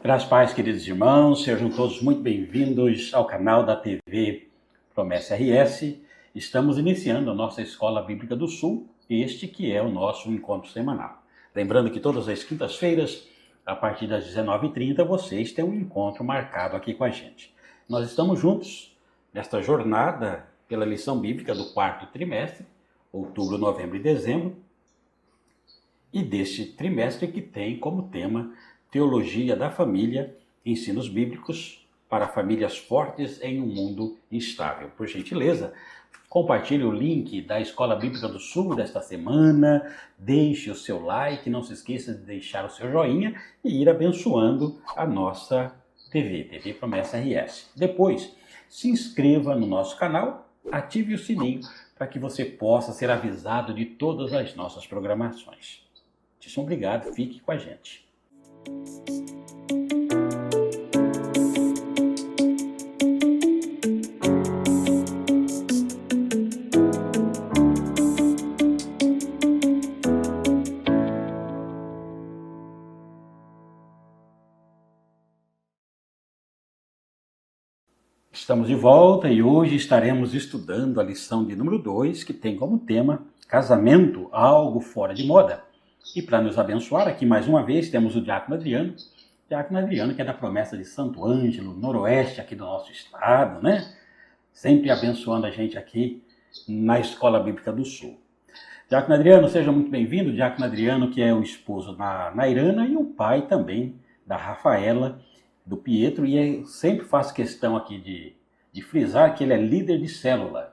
Graças a paz, queridos irmãos, sejam todos muito bem-vindos ao canal da TV Promessa RS. Estamos iniciando a nossa Escola Bíblica do Sul, este que é o nosso encontro semanal. Lembrando que todas as quintas-feiras, a partir das 19h30, vocês têm um encontro marcado aqui com a gente. Nós estamos juntos nesta jornada pela lição bíblica do quarto trimestre, outubro, novembro e dezembro, e deste trimestre que tem como tema Teologia da Família, Ensinos Bíblicos para Famílias Fortes em um Mundo Instável. Por gentileza, compartilhe o link da Escola Bíblica do Sul desta semana, deixe o seu like, não se esqueça de deixar o seu joinha e ir abençoando a nossa TV Promessa RS. Depois, se inscreva no nosso canal, ative o sininho para que você possa ser avisado de todas as nossas programações. Muitíssimo obrigado, fique com a gente. Estamos de volta e hoje estaremos estudando a lição de número 2, que tem como tema Casamento, algo fora de moda. E para nos abençoar, aqui mais uma vez, temos o Diácono Adriano. Diácono Adriano, que é da Promessa de Santo Ângelo, noroeste aqui do nosso estado, né? Sempre abençoando a gente aqui na Escola Bíblica do Sul. Diácono Adriano, seja muito bem-vindo. Diácono Adriano, que é o esposo da Nairana e o pai também da Rafaela, do Pietro, e sempre faço questão aqui de frisar que ele é líder de célula,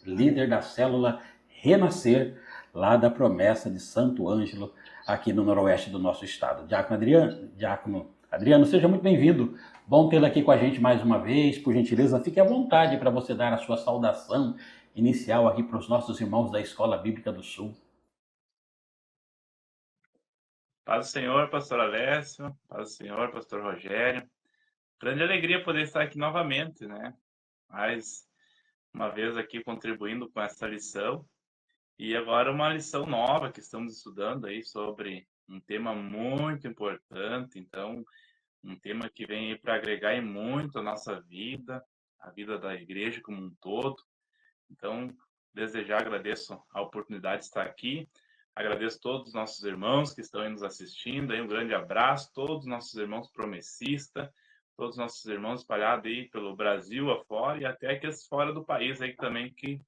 líder da célula Renascer, lá da Promessa de Santo Ângelo, aqui no noroeste do nosso estado. Diácono Adriano, seja muito bem-vindo. Bom tê-lo aqui com a gente mais uma vez. Por gentileza, fique à vontade para você dar a sua saudação inicial aqui para os nossos irmãos da Escola Bíblica do Sul. Paz do Senhor, pastor Alessio, paz do Senhor, pastor Rogério. Grande alegria poder estar aqui novamente, né? Mais uma vez aqui contribuindo com essa lição. E agora uma lição nova que estamos estudando aí sobre um tema muito importante. Então, um tema que vem aí para agregar em muito a nossa vida, a vida da igreja como um todo. Então, agradeço a oportunidade de estar aqui. Agradeço a todos os nossos irmãos que estão aí nos assistindo. Aí um grande abraço, todos os nossos irmãos promessistas, todos os nossos irmãos espalhados aí pelo Brasil afora e até aqueles fora do país aí que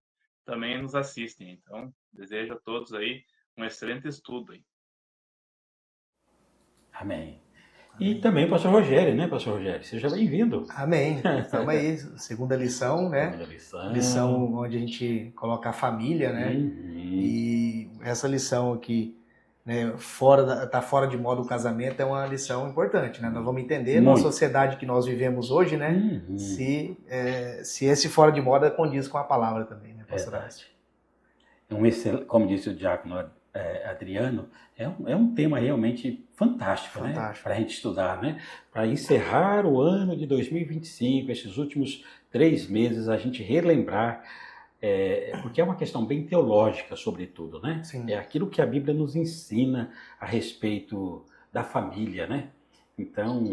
também nos assistem. Então, desejo a todos aí um excelente estudo aí. Amém. E também o pastor Rogério, né, pastor Rogério? Seja bem-vindo. Amém. Estamos aí, segunda lição, né? Segunda lição. Lição onde a gente coloca a família, né? E essa lição aqui, né, tá fora de moda o casamento, é uma lição importante, né? Nós vamos entender na sociedade que nós vivemos hoje, né? Se esse fora de moda condiz com a palavra também, né, pastor Alessio? Como disse o diácono Adriano, é um tema realmente fantástico, né? Para a gente estudar, né? Para encerrar o ano de 2025, esses últimos 3 meses, a gente relembrar, porque é uma questão bem teológica, sobretudo, né? Sim. É aquilo que a Bíblia nos ensina a respeito da família, né? Então,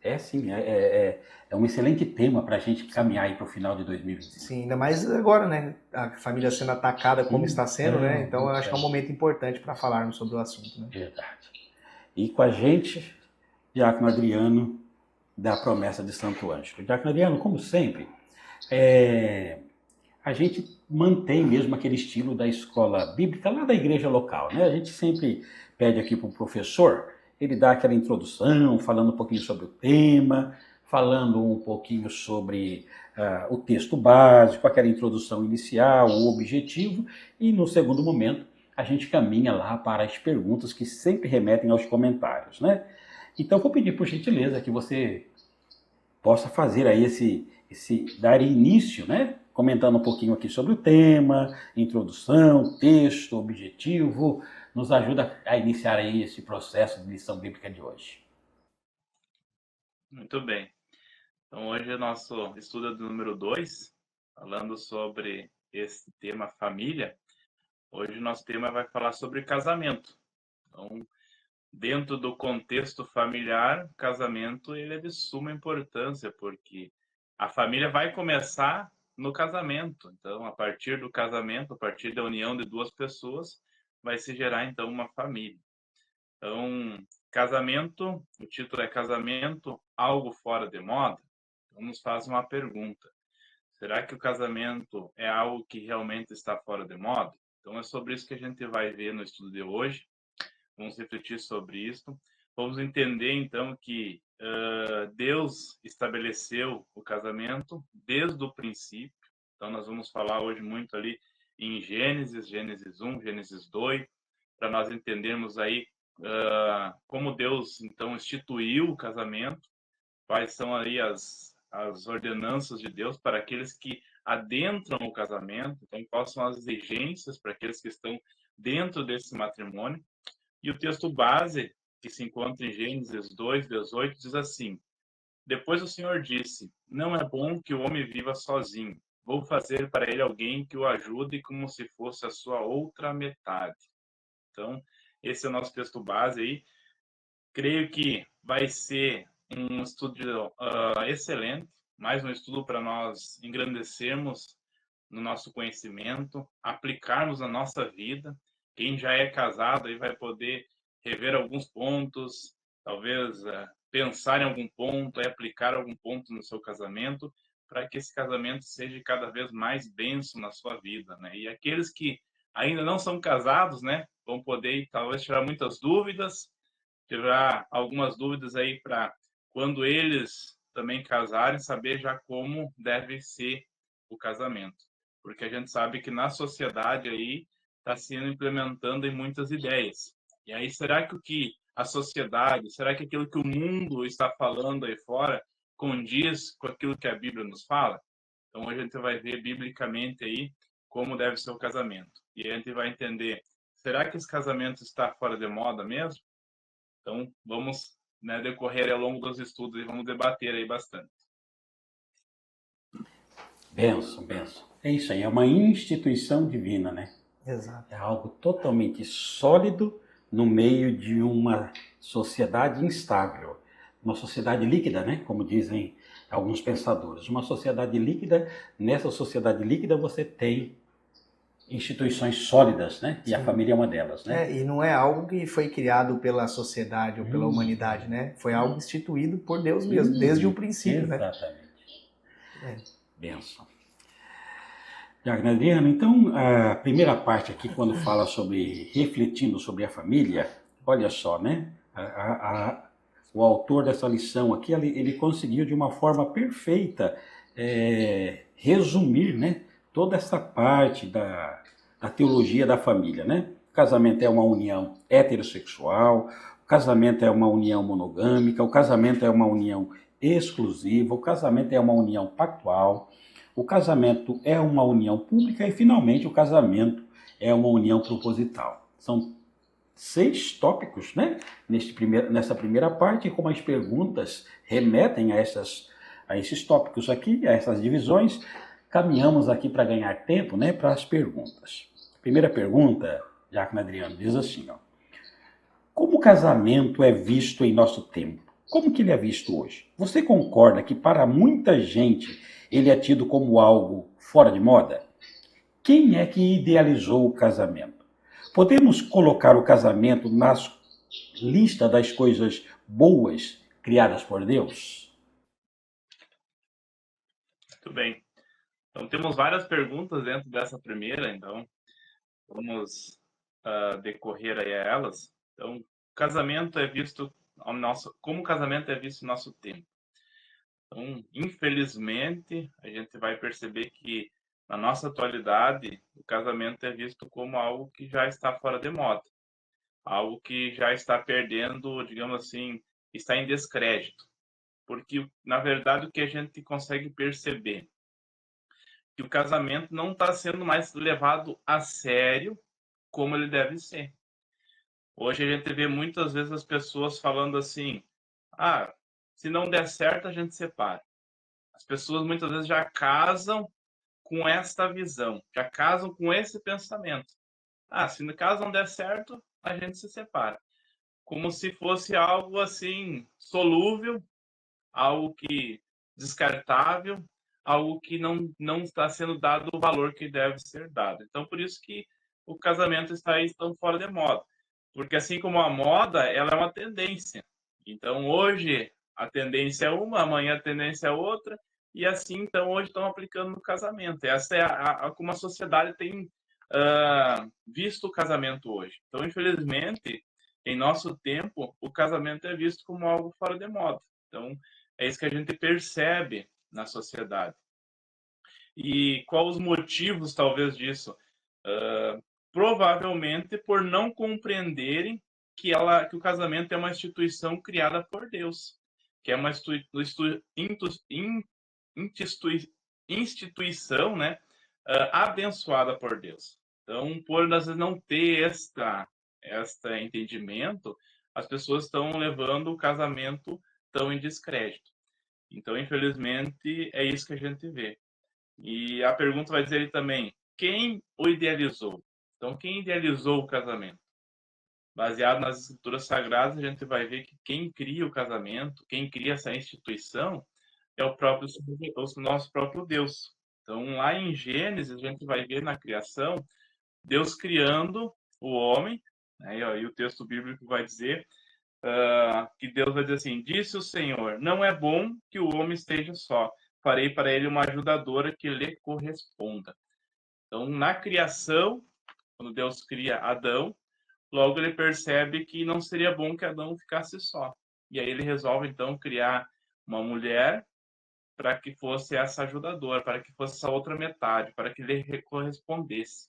é um excelente tema para a gente caminhar aí para o final de 2025. Sim, ainda mais agora, né? A família sendo atacada como está sendo, né? Então eu acho que é um momento importante para falarmos sobre o assunto, né? Verdade. E com a gente, Diácono Adriano, da Promessa de Santo Ângelo. Diácono Adriano, como sempre, a gente mantém mesmo aquele estilo da escola bíblica lá da igreja local, né? A gente sempre pede aqui para o professor, ele dá aquela introdução, falando um pouquinho sobre o tema, falando um pouquinho sobre o texto básico, aquela introdução inicial, o objetivo, e no segundo momento a gente caminha lá para as perguntas que sempre remetem aos comentários, né? Então vou pedir por gentileza que você possa fazer aí dar início, né? Comentando um pouquinho aqui sobre o tema, introdução, texto, objetivo, nos ajuda a iniciar aí esse processo de lição bíblica de hoje. Muito bem. Então, hoje é nosso estudo do número 2, falando sobre esse tema família. Hoje o nosso tema vai falar sobre casamento. Então, dentro do contexto familiar, o casamento ele é de suma importância, porque a família vai começar no casamento. Então, a partir do casamento, a partir da união de duas pessoas, vai se gerar então uma família. Então, casamento, o título é Casamento, algo fora de moda? Então, nos faz uma pergunta. Será que o casamento é algo que realmente está fora de moda? Então, é sobre isso que a gente vai ver no estudo de hoje. Vamos refletir sobre isso. Vamos entender, então, que Deus estabeleceu o casamento desde o princípio. Então, nós vamos falar hoje muito ali em Gênesis, Gênesis 1, Gênesis 2, para nós entendermos aí como Deus, então, instituiu o casamento, quais são aí as ordenanças de Deus para aqueles que adentram o casamento, então, quais são as exigências para aqueles que estão dentro desse matrimônio. E o texto base, que se encontra em Gênesis 2:18, diz assim: Depois o Senhor disse: Não é bom que o homem viva sozinho. Vou fazer para ele alguém que o ajude como se fosse a sua outra metade. Então, esse é o nosso texto base aí. Creio que vai ser um estudo excelente, mais um estudo para nós engrandecermos no nosso conhecimento, aplicarmos na nossa vida. Quem já é casado aí vai poder rever alguns pontos, talvez pensar em algum ponto, aplicar algum ponto no seu casamento, para que esse casamento seja cada vez mais bênção na sua vida, né? E aqueles que ainda não são casados, né, vão poder talvez tirar muitas dúvidas, tirar algumas dúvidas aí para quando eles também casarem, saber já como deve ser o casamento. Porque a gente sabe que na sociedade aí está sendo implementando em muitas ideias. E aí, será que o que a sociedade, será que aquilo que o mundo está falando aí fora condiz com aquilo que a Bíblia nos fala? Então, a gente vai ver biblicamente aí como deve ser o casamento. E a gente vai entender, será que esse casamento está fora de moda mesmo? Então, vamos, né, decorrer ao longo dos estudos e vamos debater aí bastante. Benção, benção. É isso aí, é uma instituição divina, né? Exato. É algo totalmente sólido no meio de uma sociedade instável. Uma sociedade líquida, né? Como dizem alguns pensadores. Uma sociedade líquida, nessa sociedade líquida você tem instituições sólidas, né? E a família é uma delas, né? E não é algo que foi criado pela sociedade ou pela humanidade, né? Foi algo instituído por Deus mesmo, desde o princípio, né? Exatamente. Benção. Adriano, então a primeira parte aqui, quando fala sobre refletindo sobre a família, olha só, né? O autor dessa lição aqui, ele conseguiu de uma forma perfeita resumir, né, toda essa parte da teologia da família, né? O casamento é uma união heterossexual, o casamento é uma união monogâmica, o casamento é uma união exclusiva, o casamento é uma união pactual, o casamento é uma união pública e, finalmente, o casamento é uma união proposital. São 6 tópicos, né? Nessa primeira parte, como as perguntas remetem a esses tópicos aqui, a essas divisões, caminhamos aqui para ganhar tempo, né, para as perguntas. A primeira pergunta, Diácono Adriano, diz assim, ó: como o casamento é visto em nosso tempo? Como que ele é visto hoje? Você concorda que para muita gente ele é tido como algo fora de moda? Quem é que idealizou o casamento? Podemos colocar o casamento na lista das coisas boas criadas por Deus? Muito bem. Então, temos várias perguntas dentro dessa primeira, então vamos decorrer aí a elas. Então, casamento é visto como o casamento é visto no nosso tempo. Então, infelizmente, a gente vai perceber que na nossa atualidade o casamento é visto como algo que já está fora de moda, algo que já está perdendo, digamos assim, está em descrédito, porque na verdade o que a gente consegue perceber que o casamento não está sendo mais levado a sério como ele deve ser. Hoje a gente vê muitas vezes as pessoas falando assim: ah, se não der certo, a gente separa. As pessoas muitas vezes já casam com esta visão, já casam com esse pensamento. Ah, se no caso não der certo, a gente se separa. como se fosse algo assim solúvel, algo que descartável, algo que não está sendo dado o valor que deve ser dado. Então, por isso que o casamento está aí tão fora de moda. Porque assim como a moda, ela é uma tendência. Então, hoje a tendência é uma, amanhã a tendência é outra, e assim, então, hoje estão aplicando no casamento. Essa é como a sociedade tem visto o casamento hoje. Então, infelizmente, em nosso tempo, o casamento é visto como algo fora de moda. Então, é isso que a gente percebe na sociedade. E quais os motivos, talvez, disso? Provavelmente por não compreenderem que o casamento é uma instituição criada por Deus, que é uma instituição, né, abençoada por Deus. Então, por às vezes não ter esta entendimento, as pessoas estão levando o casamento tão em descrédito. Então, infelizmente, é isso que a gente vê. E a pergunta vai dizer também, quem o idealizou? Então, quem idealizou o casamento? Baseado nas escrituras sagradas, a gente vai ver que quem cria o casamento, quem cria essa instituição, é o nosso próprio Deus. Então, lá em Gênesis, a gente vai ver na criação, Deus criando o homem, né, e o texto bíblico vai dizer que Deus vai dizer assim, disse o Senhor, não é bom que o homem esteja só, farei para ele uma ajudadora que lhe corresponda. Então, na criação, quando Deus cria Adão, logo ele percebe que não seria bom que Adão ficasse só. E aí ele resolve, então, criar uma mulher para que fosse essa ajudadora, para que fosse essa outra metade, para que lhe correspondesse.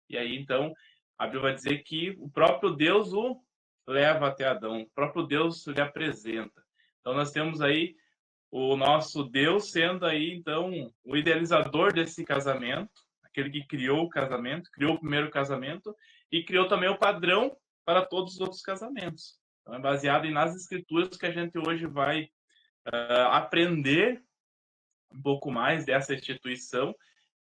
E aí, então, a Bíblia vai dizer que o próprio Deus o leva até Adão, o próprio Deus lhe apresenta. Então, nós temos aí o nosso Deus sendo aí, então, o idealizador desse casamento, aquele que criou o casamento, criou o primeiro casamento e criou também o padrão para todos os outros casamentos. Então, é baseado nas escrituras que a gente hoje vai aprender um pouco mais dessa instituição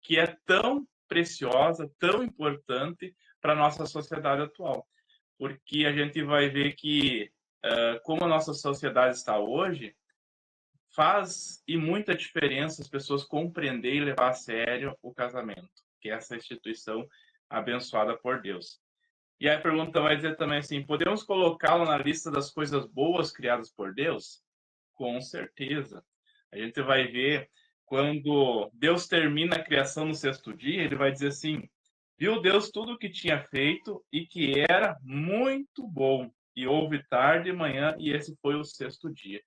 que é tão preciosa, tão importante para a nossa sociedade atual. Porque a gente vai ver que, como a nossa sociedade está hoje, faz e muita diferença as pessoas compreender e levar a sério o casamento, que é essa instituição abençoada por Deus. E a pergunta vai dizer também assim, podemos colocá-lo na lista das coisas boas criadas por Deus? Com certeza. A gente vai ver quando Deus termina a criação no sexto dia, ele vai dizer assim, viu Deus tudo o que tinha feito e que era muito bom. E houve tarde e manhã, e esse foi o sexto dia.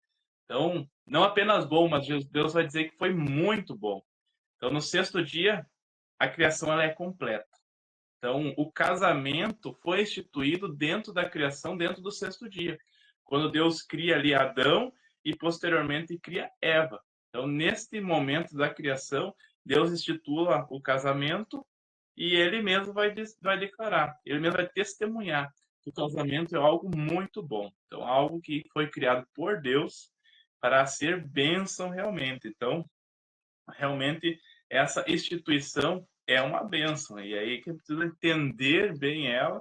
Então, não apenas bom, mas Deus vai dizer que foi muito bom. Então, no sexto dia, a criação ela é completa. Então, o casamento foi instituído dentro da criação, dentro do sexto dia. Quando Deus cria ali Adão e posteriormente cria Eva. Então, neste momento da criação, Deus institui o casamento e ele mesmo vai declarar, ele mesmo vai testemunhar que o casamento é algo muito bom. Então, algo que foi criado por Deus para ser bênção realmente. Então, realmente, essa instituição é uma bênção. E aí que precisa entender bem ela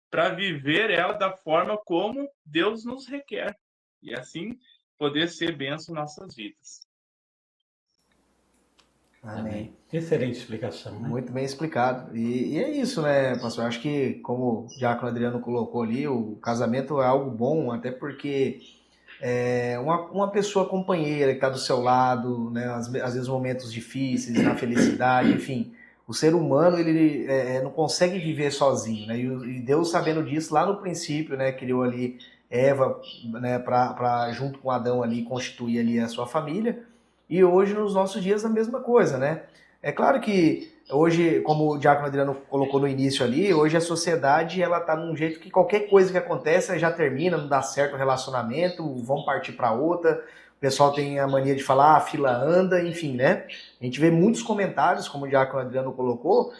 para viver ela da forma como Deus nos requer. E assim poder ser bênção em nossas vidas. Amém. Excelente explicação, né? Muito bem explicado. E é isso, né, pastor? Acho que, como o diácono Adriano colocou ali, o casamento é algo bom, até porque uma pessoa companheira que está do seu lado, né, às vezes momentos difíceis, na felicidade, enfim. O ser humano, ele não consegue viver sozinho, né? E Deus, sabendo disso, lá no princípio, né, criou ali Eva, né, para junto com Adão ali, constituir ali a sua família. E hoje, nos nossos dias, a mesma coisa, né? É claro que hoje, como o diácono Adriano colocou no início ali, hoje a sociedade ela tá num jeito que qualquer coisa que acontece já termina, não dá certo o relacionamento, vão partir para outra. O pessoal tem a mania de falar, a fila anda, enfim, né? A gente vê muitos comentários, como o diácono Adriano colocou,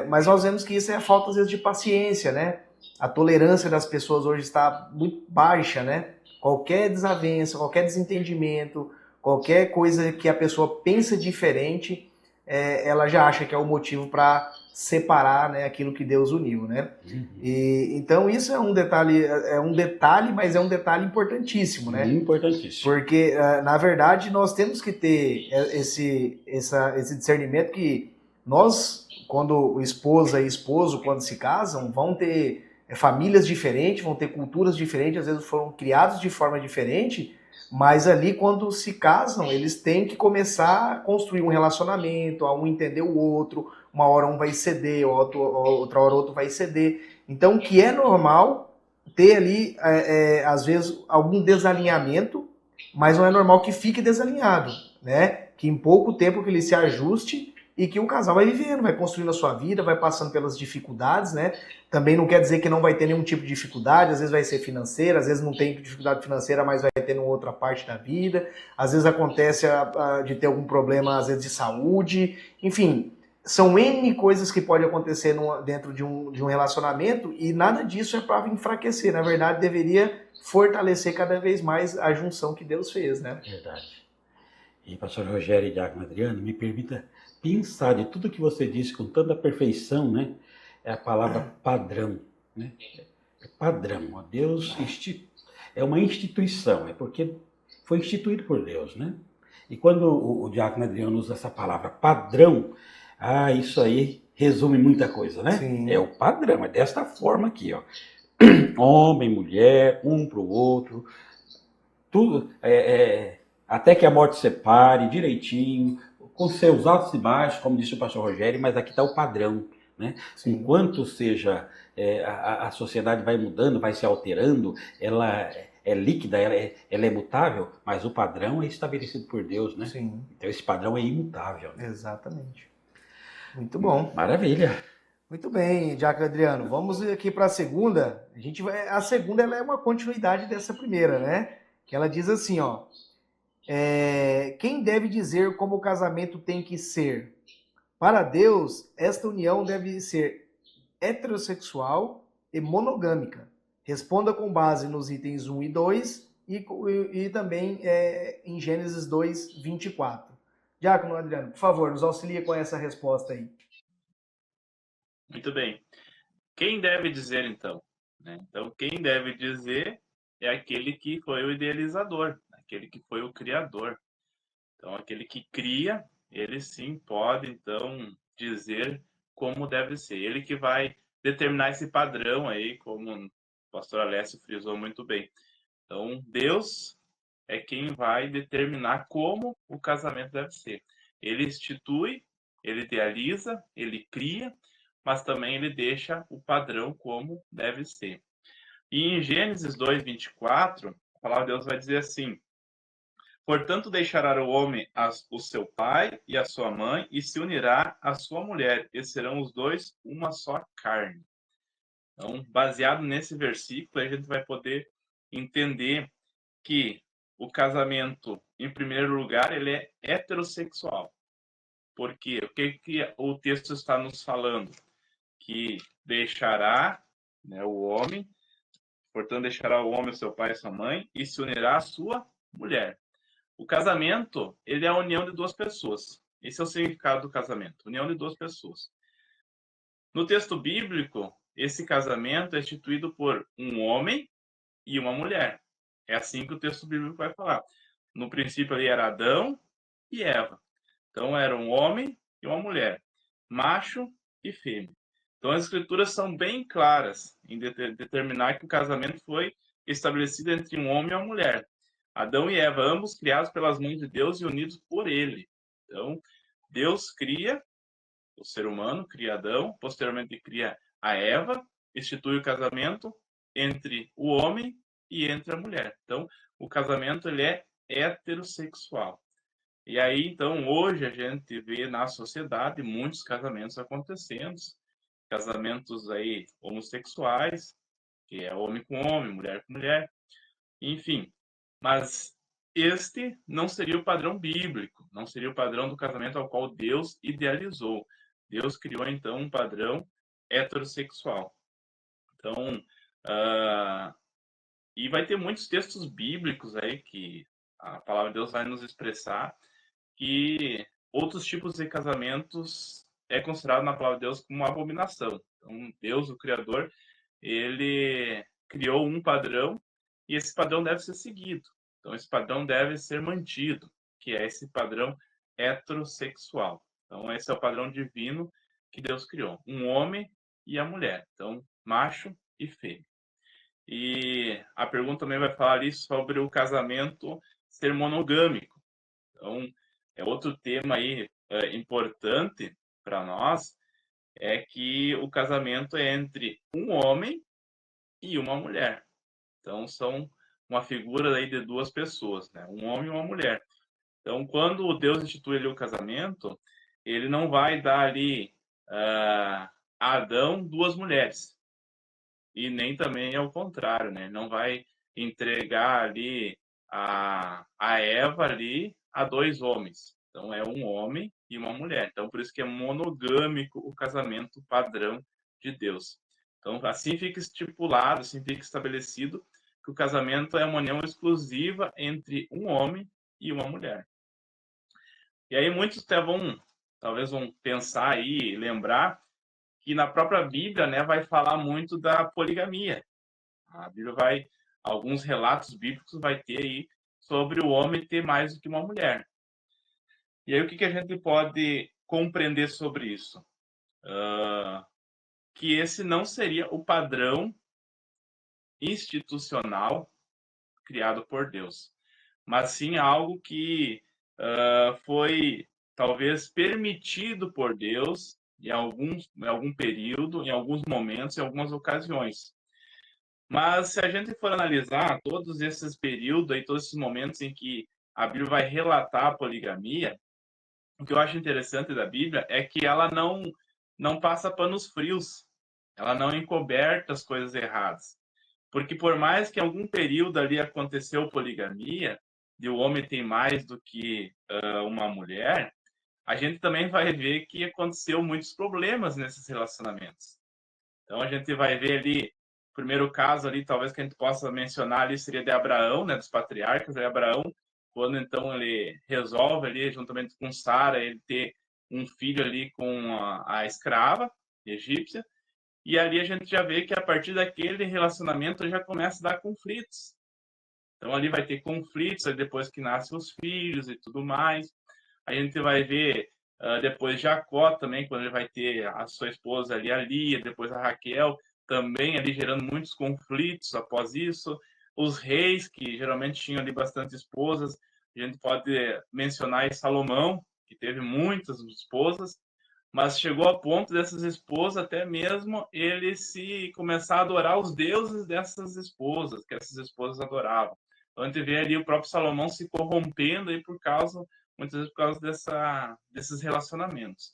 mas nós vemos que isso é a falta, às vezes, de paciência, né? A tolerância das pessoas hoje está muito baixa, né? Qualquer desavença, qualquer desentendimento, qualquer coisa que a pessoa pensa diferente, ela já acha que é o motivo para separar, né, aquilo que Deus uniu, né? Então isso é um detalhe, mas é um detalhe importantíssimo, né? Importantíssimo. Porque, na verdade, nós temos que ter esse discernimento que nós, quando esposa e esposo, quando se casam, vão ter famílias diferentes, vão ter culturas diferentes, às vezes foram criados de forma diferente, mas ali, quando se casam, eles têm que começar a construir um relacionamento, a um entender o outro, uma hora um vai ceder, outra hora outro vai ceder. Então, o que é normal ter ali, às vezes, algum desalinhamento, mas não é normal que fique desalinhado, né? Que em pouco tempo que ele se ajuste e que o casal vai vivendo, vai construindo a sua vida, vai passando pelas dificuldades, né? Também não quer dizer que não vai ter nenhum tipo de dificuldade, às vezes vai ser financeira, às vezes não tem dificuldade financeira, mas vai ter em outra parte da vida, às vezes acontece de ter algum problema, às vezes de saúde, enfim, são N coisas que podem acontecer dentro de um relacionamento e nada disso é para enfraquecer, na verdade deveria fortalecer cada vez mais a junção que Deus fez, né? Verdade. E pastor Rogério e Diácono Adriano, me permita pensar de tudo que você disse com tanta perfeição, né? É a palavra padrão, né? É padrão. Ó, Deus é uma instituição, é porque foi instituído por Deus, né? E quando o Diácono Adriano usa essa palavra padrão, isso aí resume muita coisa, né? Sim. É o padrão, é desta forma aqui, ó. Homem, mulher, um para o outro, tudo, até que a morte separe direitinho, com seus altos e baixos, como disse o pastor Rogério, mas aqui está o padrão, né? Enquanto seja, a sociedade vai mudando, vai se alterando, ela é líquida, ela é mutável, mas o padrão é estabelecido por Deus, né? Sim. Então esse padrão é imutável. Exatamente. Muito bom. Maravilha. Muito bem, Diácono Adriano. Vamos aqui para a segunda. A segunda ela é uma continuidade dessa primeira, né? Que ela diz assim, ó. Quem deve dizer como o casamento tem que ser? Para Deus, esta união deve ser heterossexual e monogâmica. Responda com base nos itens 1 e 2 e também em Gênesis 2, 24. Diácono Adriano, por favor, nos auxilia com essa resposta aí. Muito bem. Quem deve dizer, então? Então, quem deve dizer é aquele que foi o idealizador, aquele que foi o criador. Então, aquele que cria, ele sim pode, então, dizer como deve ser. Ele que vai determinar esse padrão aí, como o pastor Alessio frisou muito bem. Então, Deus é quem vai determinar como o casamento deve ser. Ele institui, ele idealiza, ele cria, mas também ele deixa o padrão como deve ser. E em Gênesis 2:24, a palavra de Deus vai dizer assim: portanto, deixará o homem o seu pai e a sua mãe, e se unirá à sua mulher, e serão os dois uma só carne. Então, baseado nesse versículo, a gente vai poder entender que o casamento, em primeiro lugar, ele é heterossexual. Por quê? O que o texto está nos falando? Que deixará, né, o homem, portanto, deixará o homem o seu pai e sua mãe, e se unirá à sua mulher. O casamento, ele é a união de duas pessoas. Esse é o significado do casamento, união de duas pessoas. No texto bíblico, esse casamento é instituído por um homem e uma mulher. É assim que o texto bíblico vai falar. No princípio ali era Adão e Eva. Então era um homem e uma mulher, macho e fêmea. Então as escrituras são bem claras em determinar que o casamento foi estabelecido entre um homem e uma mulher. Adão e Eva, ambos criados pelas mãos de Deus e unidos por ele. Então, Deus cria o ser humano, cria Adão, posteriormente cria a Eva, institui o casamento entre o homem e entre a mulher. Então, o casamento ele é heterossexual. E aí, então, hoje a gente vê na sociedade muitos casamentos acontecendo, casamentos aí homossexuais, que é homem com homem, mulher com mulher, enfim. Mas este não seria o padrão bíblico, não seria o padrão do casamento ao qual Deus idealizou. Deus criou, então, um padrão heterossexual. Então, e vai ter muitos textos bíblicos aí que a palavra de Deus vai nos expressar que outros tipos de casamentos é considerado na palavra de Deus como uma abominação. Então, Deus, o Criador, ele criou um padrão e esse padrão deve ser seguido. Então, esse padrão deve ser mantido, que é esse padrão heterossexual. Então, esse é o padrão divino que Deus criou. Um homem e a mulher. Então, macho e fêmea. E a pergunta também vai falar ali sobre o casamento ser monogâmico. Então, é outro tema aí importante para nós, é que o casamento é entre um homem e uma mulher. Então, são uma figura aí de duas pessoas, né? Um homem e uma mulher. Então, quando Deus institui ali o casamento, ele não vai dar ali a Adão duas mulheres. E nem também é o contrário, né? Não vai entregar ali a Eva ali a dois homens. Então, é um homem e uma mulher. Então, por isso que é monogâmico o casamento padrão de Deus. Então, assim fica estipulado, assim fica estabelecido que o casamento é uma união exclusiva entre um homem e uma mulher. E aí muitos até talvez vão pensar aí, lembrar que na própria Bíblia, né, vai falar muito da poligamia. A Bíblia alguns relatos bíblicos vai ter aí sobre o homem ter mais do que uma mulher. E aí o que a gente pode compreender sobre isso? Que esse não seria o padrão institucional criado por Deus, mas sim algo que foi talvez permitido por Deus em algum período, em alguns momentos, em algumas ocasiões. Mas se a gente for analisar todos esses períodos e todos esses momentos em que a Bíblia vai relatar a poligamia, o que eu acho interessante da Bíblia é que ela não passa panos frios, ela não encoberta as coisas erradas. Porque por mais que em algum período ali aconteceu poligamia, de o homem ter mais do que uma mulher, a gente também vai ver que aconteceu muitos problemas nesses relacionamentos. Então a gente vai ver ali, o primeiro caso ali, talvez que a gente possa mencionar ali, seria de Abraão, né, dos patriarcas, de Abraão, quando então ele resolve ali, juntamente com Sara, ele ter um filho ali com a escrava egípcia, e ali a gente já vê que a partir daquele relacionamento já começa a dar conflitos. Então ali vai ter conflitos, aí depois que nascem os filhos e tudo mais. A gente vai ver depois Jacó também, quando ele vai ter a sua esposa ali, a Lia, depois a Raquel, também ali gerando muitos conflitos após isso. Os reis, que geralmente tinham ali bastante esposas, a gente pode mencionar aí Salomão, que teve muitas esposas, mas chegou a ponto dessas esposas até mesmo ele se começar a adorar os deuses dessas esposas, que essas esposas adoravam. Então a gente vê ali o próprio Salomão se corrompendo aí muitas vezes por causa desses relacionamentos.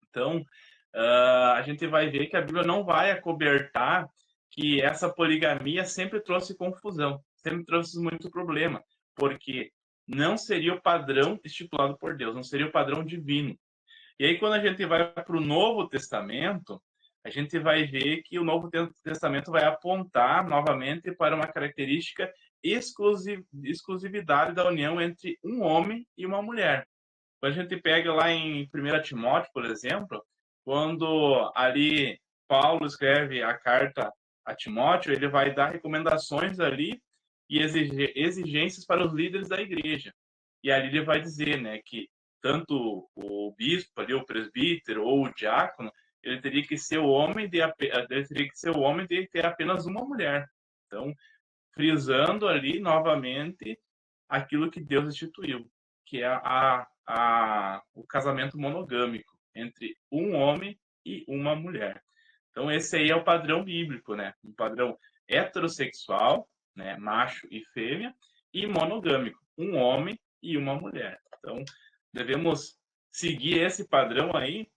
Então, a gente vai ver que a Bíblia não vai acobertar que essa poligamia sempre trouxe confusão, sempre trouxe muito problema, porque não seria o padrão estipulado por Deus, não seria o padrão divino. E aí, quando a gente vai para o Novo Testamento, a gente vai ver que o Novo Testamento vai apontar novamente para uma característica exclusividade da união entre um homem e uma mulher. Quando a gente pega lá em 1 Timóteo, por exemplo, quando ali Paulo escreve a carta a Timóteo, ele vai dar recomendações ali e exigências para os líderes da igreja. E ali ele vai dizer, né, que tanto o bispo ali, o presbítero ou o diácono, ele teria que ser o homem de ter apenas uma mulher. Então, frisando ali novamente aquilo que Deus instituiu, que é o casamento monogâmico entre um homem e uma mulher. Então esse aí é o padrão bíblico, né? Um padrão heterossexual, né, macho e fêmea, e monogâmico, um homem e uma mulher. Então devemos seguir esse padrão aí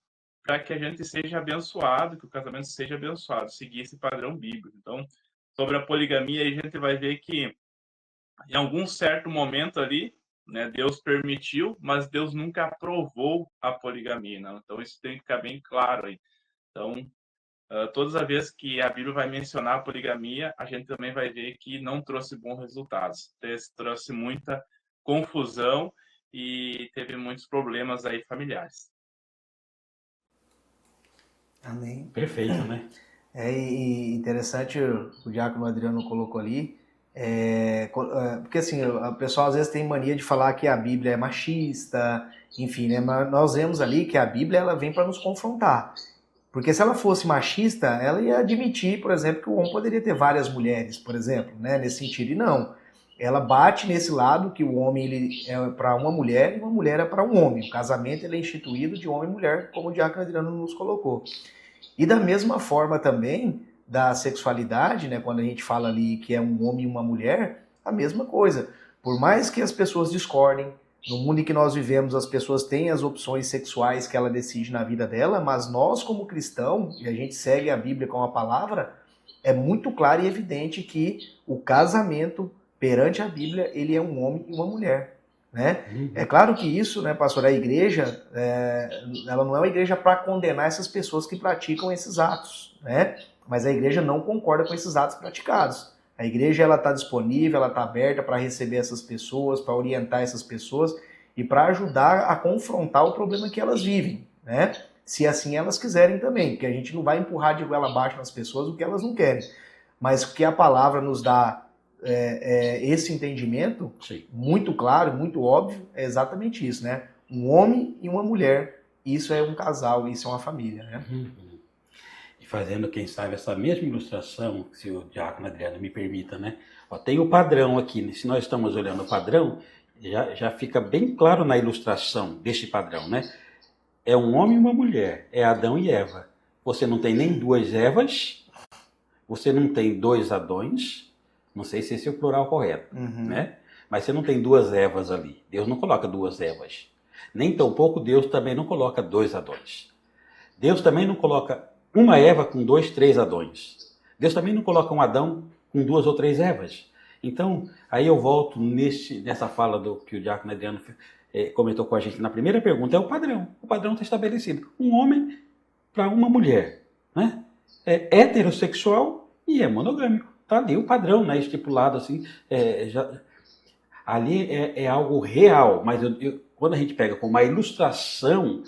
para que a gente seja abençoado, que o casamento seja abençoado, seguir esse padrão bíblico. Então, sobre a poligamia, a gente vai ver que em algum certo momento ali, né, Deus permitiu, mas Deus nunca aprovou a poligamia, não? Então isso tem que ficar bem claro aí. Então, todas as vezes que a Bíblia vai mencionar a poligamia, a gente também vai ver que não trouxe bons resultados, trouxe muita confusão e teve muitos problemas aí familiares. Amém. Perfeito, né? E interessante, o diácono Adriano colocou ali, porque assim, o pessoal às vezes tem mania de falar que a Bíblia é machista, enfim, né? Mas nós vemos ali que a Bíblia ela vem para nos confrontar. Porque se ela fosse machista, ela ia admitir, por exemplo, que o homem poderia ter várias mulheres, por exemplo, né? Nesse sentido. E não. Ela bate nesse lado que o homem ele é para uma mulher e uma mulher é para um homem. O casamento ele é instituído de homem e mulher, como o diácono Adriano nos colocou. E da mesma forma também da sexualidade, né? Quando a gente fala ali que é um homem e uma mulher, a mesma coisa. Por mais que as pessoas discordem, no mundo em que nós vivemos, as pessoas têm as opções sexuais que ela decide na vida dela, mas nós, como cristão, e a gente segue a Bíblia com a palavra, é muito claro e evidente que o casamento perante a Bíblia, ele é um homem e uma mulher. Né? É claro que isso, né, pastor, a igreja, ela não é uma igreja para condenar essas pessoas que praticam esses atos, né? Mas a igreja não concorda com esses atos praticados. A igreja ela está disponível, ela está aberta para receber essas pessoas, para orientar essas pessoas e para ajudar a confrontar o problema que elas vivem, né? Se assim elas quiserem também, porque a gente não vai empurrar de goela abaixo nas pessoas o que elas não querem. Mas o que a palavra nos dá esse entendimento, Sim. muito claro, muito óbvio, é exatamente isso, né? Um homem e uma mulher, isso é um casal, isso é uma família, né? E fazendo, quem sabe, essa mesma ilustração, se o diácono Adriano me permita, né? Ó, tem o padrão aqui, né? Se nós estamos olhando o padrão, já fica bem claro na ilustração deste padrão, né? É um homem e uma mulher, é Adão e Eva. Você não tem nem duas Evas, você não tem dois Adões, não sei se esse é o plural correto, né? Mas você não tem duas Evas ali. Deus não coloca duas Evas. Nem tampouco Deus também não coloca dois Adões. Deus também não coloca uma Eva com dois, três Adões. Deus também não coloca um Adão com duas ou três Evas. Então, aí eu volto nessa fala do que o diácono Adriano comentou com a gente na primeira pergunta, é o padrão. O padrão está estabelecido. Um homem para uma mulher. Né? É heterossexual e é monogâmico. Está ali o padrão, né? Estipulado assim. Ali é algo real, mas quando a gente pega como uma ilustração,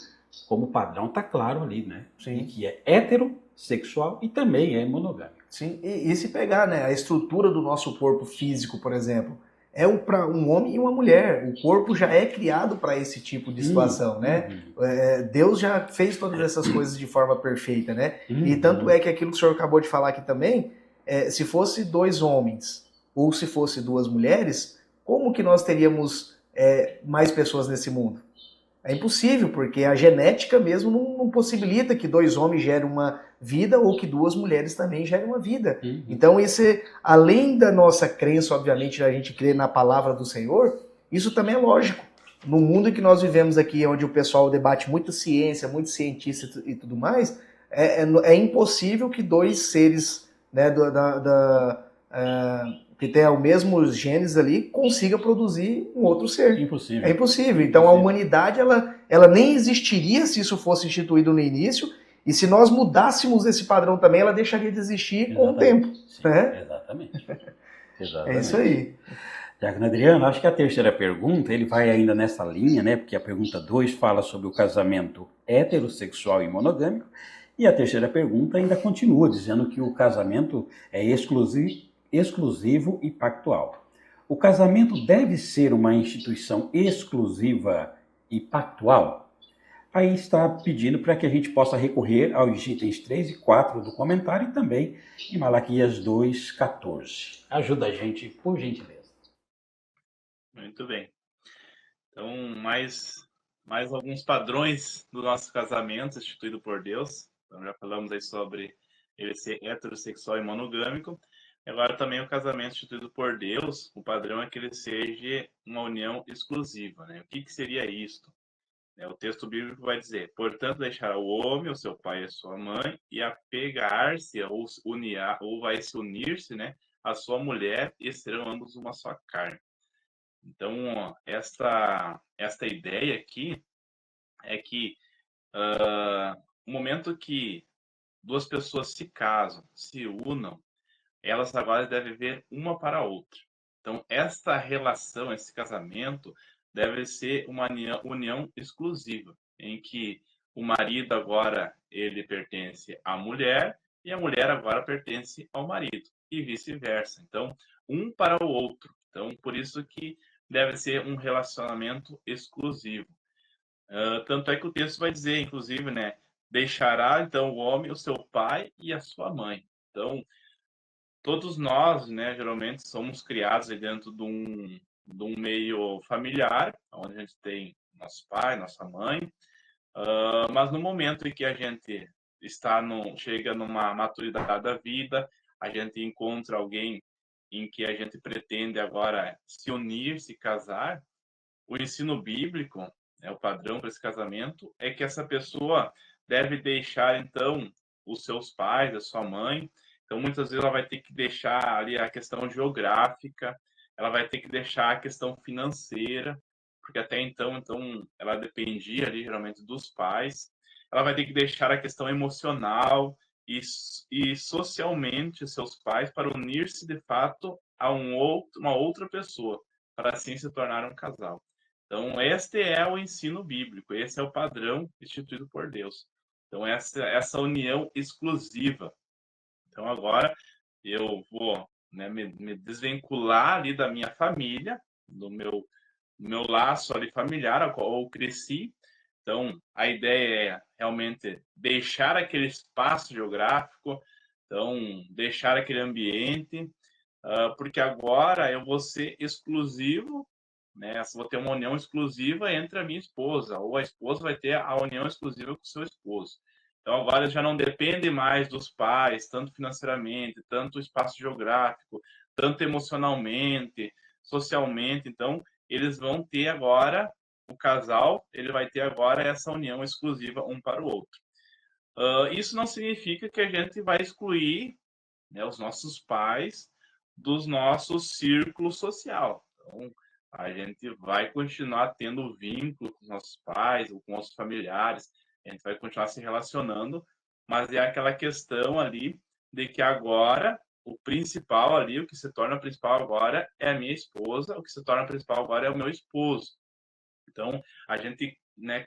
como padrão, está claro ali, né? Sim. Que é heterossexual e também é monogâmico. Sim, e se pegar, né, a estrutura do nosso corpo físico, por exemplo, é para um homem e uma mulher. O corpo já é criado para esse tipo de situação, né? Deus já fez todas essas coisas de forma perfeita, né? E tanto é que aquilo que o senhor acabou de falar aqui também, se fosse dois homens ou se fosse duas mulheres, como que nós teríamos mais pessoas nesse mundo? É impossível, porque a genética mesmo não possibilita que dois homens gerem uma vida ou que duas mulheres também gerem uma vida. Então, além da nossa crença, obviamente, a gente crer na palavra do Senhor, isso também é lógico. No mundo que nós vivemos aqui, onde o pessoal debate muita ciência, muito cientista e tudo mais, é impossível que dois seres, né, que tem os mesmos genes ali, consiga produzir um outro ser. Impossível. É impossível. Então a humanidade ela nem existiria se isso fosse instituído no início, e se nós mudássemos esse padrão também, ela deixaria de existir com o tempo. Sim, né? Exatamente. É isso aí. Diácono Adriano, acho que a terceira pergunta, ele vai ainda nessa linha, né? Porque a pergunta 2 fala sobre o casamento heterossexual e monogâmico, e a terceira pergunta ainda continua dizendo que o casamento é exclusivo e pactual. O casamento deve ser uma instituição exclusiva e pactual? Aí está pedindo para que a gente possa recorrer aos itens 3 e 4 do comentário e também em Malaquias 2:14. Ajuda a gente, por gentileza. Muito bem. Então, mais alguns padrões do nosso casamento instituído por Deus. Então, já falamos aí sobre ele ser heterossexual e monogâmico. Agora também o casamento instituído por Deus, o padrão é que ele seja uma união exclusiva, né? O que seria isto? O texto bíblico vai dizer: portanto, deixará o homem, o seu pai e a sua mãe, e apegar-se, ou vai se unir-se, né, à sua mulher, e serão ambos uma só carne. Então, esta ideia aqui é que no momento que duas pessoas se casam, se unam, elas agora devem ver uma para a outra. Então, esta relação, esse casamento, deve ser uma união exclusiva, em que o marido agora ele pertence à mulher e a mulher agora pertence ao marido e vice-versa. Então, um para o outro. Então, por isso que deve ser um relacionamento exclusivo. Tanto é que o texto vai dizer, inclusive, né? Deixará então o homem o seu pai e a sua mãe. Então, todos nós, né, geralmente somos criados aí dentro de um meio familiar, onde a gente tem nosso pai, nossa mãe, mas no momento em que a gente chega numa maturidade da vida, a gente encontra alguém em que a gente pretende agora se unir, se casar, o ensino bíblico, né, o padrão para esse casamento, é que essa pessoa deve deixar, então, os seus pais, a sua mãe. Então, muitas vezes ela vai ter que deixar ali a questão geográfica, ela vai ter que deixar a questão financeira, porque até então ela dependia ali, geralmente, dos pais. Ela vai ter que deixar a questão emocional e socialmente seus pais para unir-se, de fato, a uma outra pessoa, para assim se tornar um casal. Então, este é o ensino bíblico, esse é o padrão instituído por Deus. Então, essa união exclusiva. Então, agora eu vou, né, me desvincular ali da minha família, do meu laço ali familiar, ao qual eu cresci. Então, a ideia é realmente deixar aquele espaço geográfico, então, deixar aquele ambiente, porque agora eu vou ser exclusivo, né? Vou ter uma união exclusiva entre a minha esposa, ou a esposa vai ter a união exclusiva com o seu esposo. Então agora já não depende mais dos pais, tanto financeiramente, tanto espaço geográfico, tanto emocionalmente, socialmente. Então eles vão ter agora, o casal, ele vai ter agora essa união exclusiva um para o outro. Isso não significa que a gente vai excluir, né, os nossos pais dos nossos círculo social. Então, a gente vai continuar tendo vínculo com os nossos pais ou com os familiares, a gente vai continuar se relacionando, mas é aquela questão ali de que agora o principal ali, o que se torna principal agora é a minha esposa, o que se torna principal agora é o meu esposo. Então, a gente, né,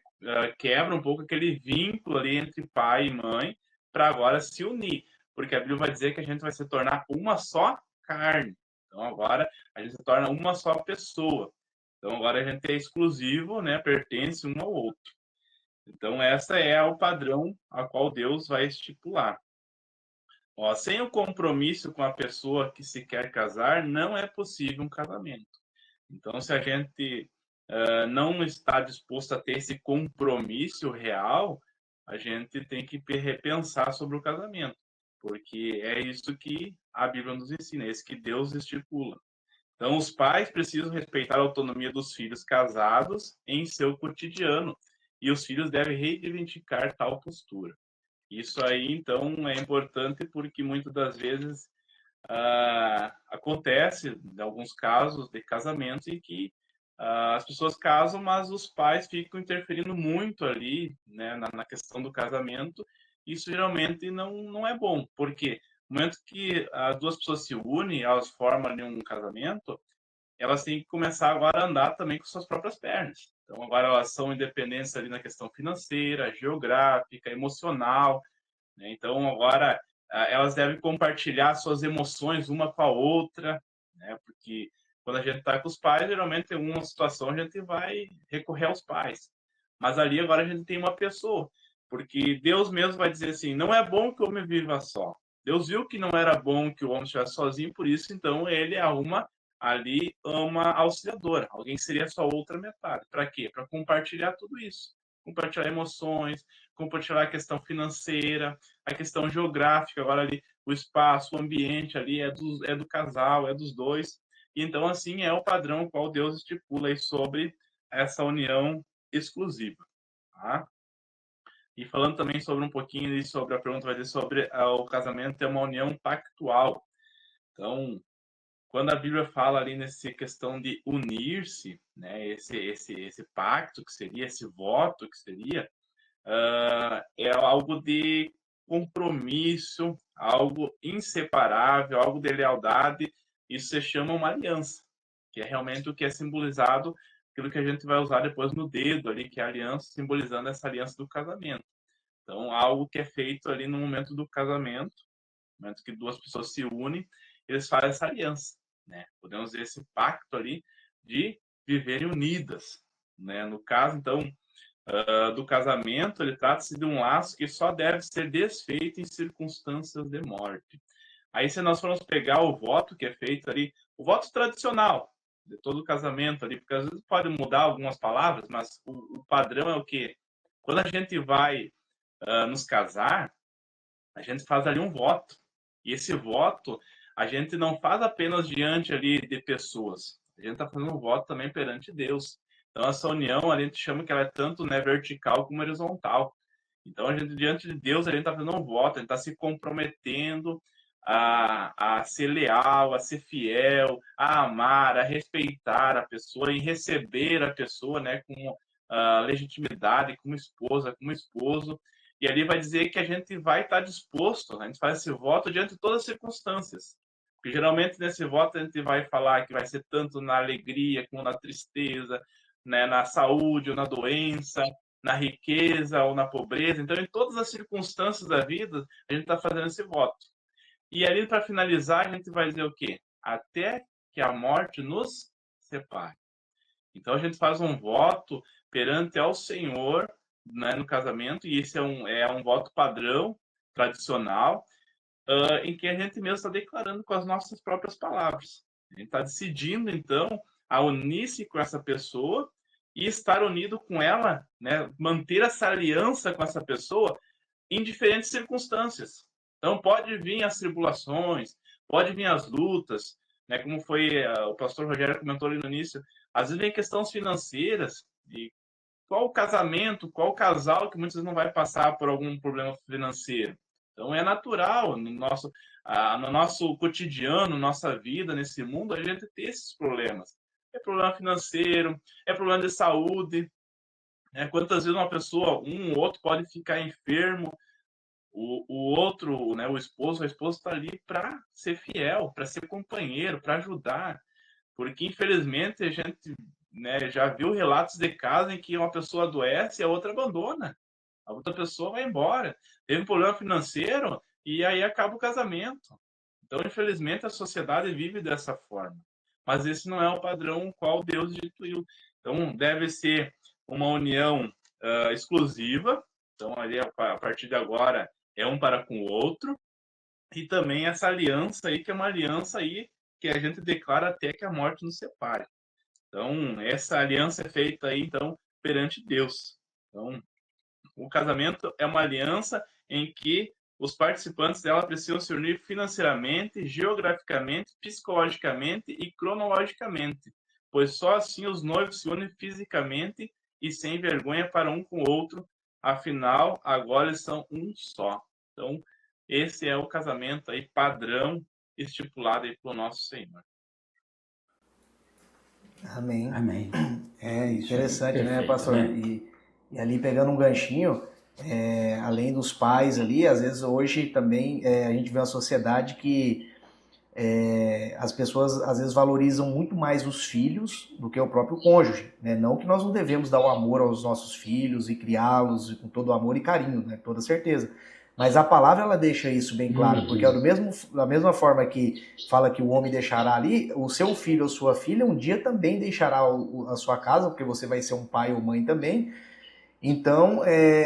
quebra um pouco aquele vínculo ali entre pai e mãe para agora se unir, porque a Bíblia vai dizer que a gente vai se tornar uma só carne. Então, agora a gente se torna uma só pessoa. Então, agora a gente é exclusivo, né, pertence um ao outro. Então, essa é o padrão a qual Deus vai estipular. Ó, sem o compromisso com a pessoa que se quer casar, não é possível um casamento. Então, se a gente não está disposto a ter esse compromisso real, a gente tem que repensar sobre o casamento, porque é isso que a Bíblia nos ensina, é isso que Deus estipula. Então, os pais precisam respeitar a autonomia dos filhos casados em seu cotidiano, e os filhos devem reivindicar tal postura. Isso aí, então, é importante porque muitas das vezes acontece, em alguns casos de casamentos, em que as pessoas casam, mas os pais ficam interferindo muito ali, né, na questão do casamento. Isso geralmente não é bom, porque no momento que as duas pessoas se unem, elas formam ali um casamento, elas têm que começar agora a andar também com suas próprias pernas. Então, agora elas são independentes ali na questão financeira, geográfica, emocional, né? Então, agora elas devem compartilhar suas emoções uma com a outra, né? Porque quando a gente está com os pais, geralmente em uma situação a gente vai recorrer aos pais. Mas ali agora a gente tem uma pessoa, porque Deus mesmo vai dizer assim: não é bom que o homem viva só. Deus viu que não era bom que o homem estivesse sozinho, por isso então ele arruma ali uma auxiliadora, alguém que seria a sua outra metade. Para quê? Para compartilhar tudo isso, compartilhar emoções, compartilhar a questão financeira, a questão geográfica, agora ali o espaço, o ambiente ali é do casal, é dos dois. E então, assim, é o padrão qual Deus estipula aí sobre essa união exclusiva. Tá? E falando também sobre um pouquinho ali sobre a pergunta, vai dizer sobre o casamento é uma união pactual. Então, quando a Bíblia fala ali nessa questão de unir-se, né, esse pacto que seria, esse voto que seria, é algo de compromisso, algo inseparável, algo de lealdade. Isso se chama uma aliança, que é realmente o que é simbolizado aquilo que a gente vai usar depois no dedo ali, que é a aliança, simbolizando essa aliança do casamento. Então, algo que é feito ali no momento do casamento, no momento que duas pessoas se unem, eles fazem essa aliança, né? Podemos ver esse pacto ali de viverem unidas, né? No caso, então, do casamento, ele trata-se de um laço que só deve ser desfeito em circunstâncias de morte. Aí, se nós formos pegar o voto que é feito ali, o voto tradicional de todo o casamento ali, porque às vezes pode mudar algumas palavras, mas o padrão é o quê? Quando a gente vai nos casar, a gente faz ali um voto. E esse voto, a gente não faz apenas diante ali de pessoas. A gente está fazendo um voto também perante Deus. Então, essa união, a gente chama que ela é tanto, né, vertical como horizontal. Então, a gente, diante de Deus, a gente está fazendo um voto, a gente está se comprometendo a ser leal, a ser fiel, a amar, a respeitar a pessoa e receber a pessoa, né, com legitimidade, como esposa, como esposo. E ali vai dizer que a gente vai estar disposto, a gente faz esse voto diante de todas as circunstâncias. Porque geralmente nesse voto a gente vai falar que vai ser tanto na alegria como na tristeza, né, na saúde ou na doença, na riqueza ou na pobreza. Então, em todas as circunstâncias da vida, a gente está fazendo esse voto. E ali, para finalizar, a gente vai dizer o quê? Até que a morte nos separe. Então, a gente faz um voto perante ao Senhor, né, no casamento, e esse é um voto padrão, tradicional, em que a gente mesmo está declarando com as nossas próprias palavras. A gente está decidindo, então, a unir-se com essa pessoa e estar unido com ela, né, manter essa aliança com essa pessoa em diferentes circunstâncias. Então, pode vir as tribulações, pode vir as lutas, né, como foi o pastor Rogério comentou ali no início, às vezes vem questões financeiras, e qual casamento, qual casal que muitas vezes não vai passar por algum problema financeiro. Então, é natural no nosso cotidiano, nossa vida nesse mundo, a gente ter esses problemas. É problema financeiro, é problema de saúde, né? Quantas vezes uma pessoa, um ou outro, pode ficar enfermo, o outro, né, o esposo, a esposa está ali para ser fiel, para ser companheiro, para ajudar. Porque, infelizmente, a gente, né, já viu relatos de casos em que uma pessoa adoece e a outra abandona. A outra pessoa vai embora. Teve um problema financeiro e aí acaba o casamento. Então, infelizmente, a sociedade vive dessa forma. Mas esse não é o padrão qual Deus instituiu. Então, deve ser uma união exclusiva. Então, ali, a partir de agora, é um para com o outro. E também essa aliança aí, que é uma aliança aí que a gente declara até que a morte nos separe. Então, essa aliança é feita aí, então, perante Deus. Então, o casamento é uma aliança em que os participantes dela precisam se unir financeiramente, geograficamente, psicologicamente e cronologicamente, pois só assim os noivos se unem fisicamente e sem vergonha para um com o outro, afinal, agora eles são um só. Então, esse é o casamento aí padrão estipulado aí pelo nosso Senhor. Amém. Amém. É interessante, Perfeito, né, pastor? né? E ali pegando um ganchinho, além dos pais ali, às vezes hoje também a gente vê uma sociedade que as pessoas às vezes valorizam muito mais os filhos do que o próprio cônjuge, né? Não que nós não devemos dar o amor aos nossos filhos e criá-los com todo o amor e carinho, né? Toda certeza. Mas a palavra ela deixa isso bem claro, porque da mesma forma que fala que o homem deixará ali, o seu filho ou sua filha um dia também deixará a sua casa, porque você vai ser um pai ou mãe também. Então,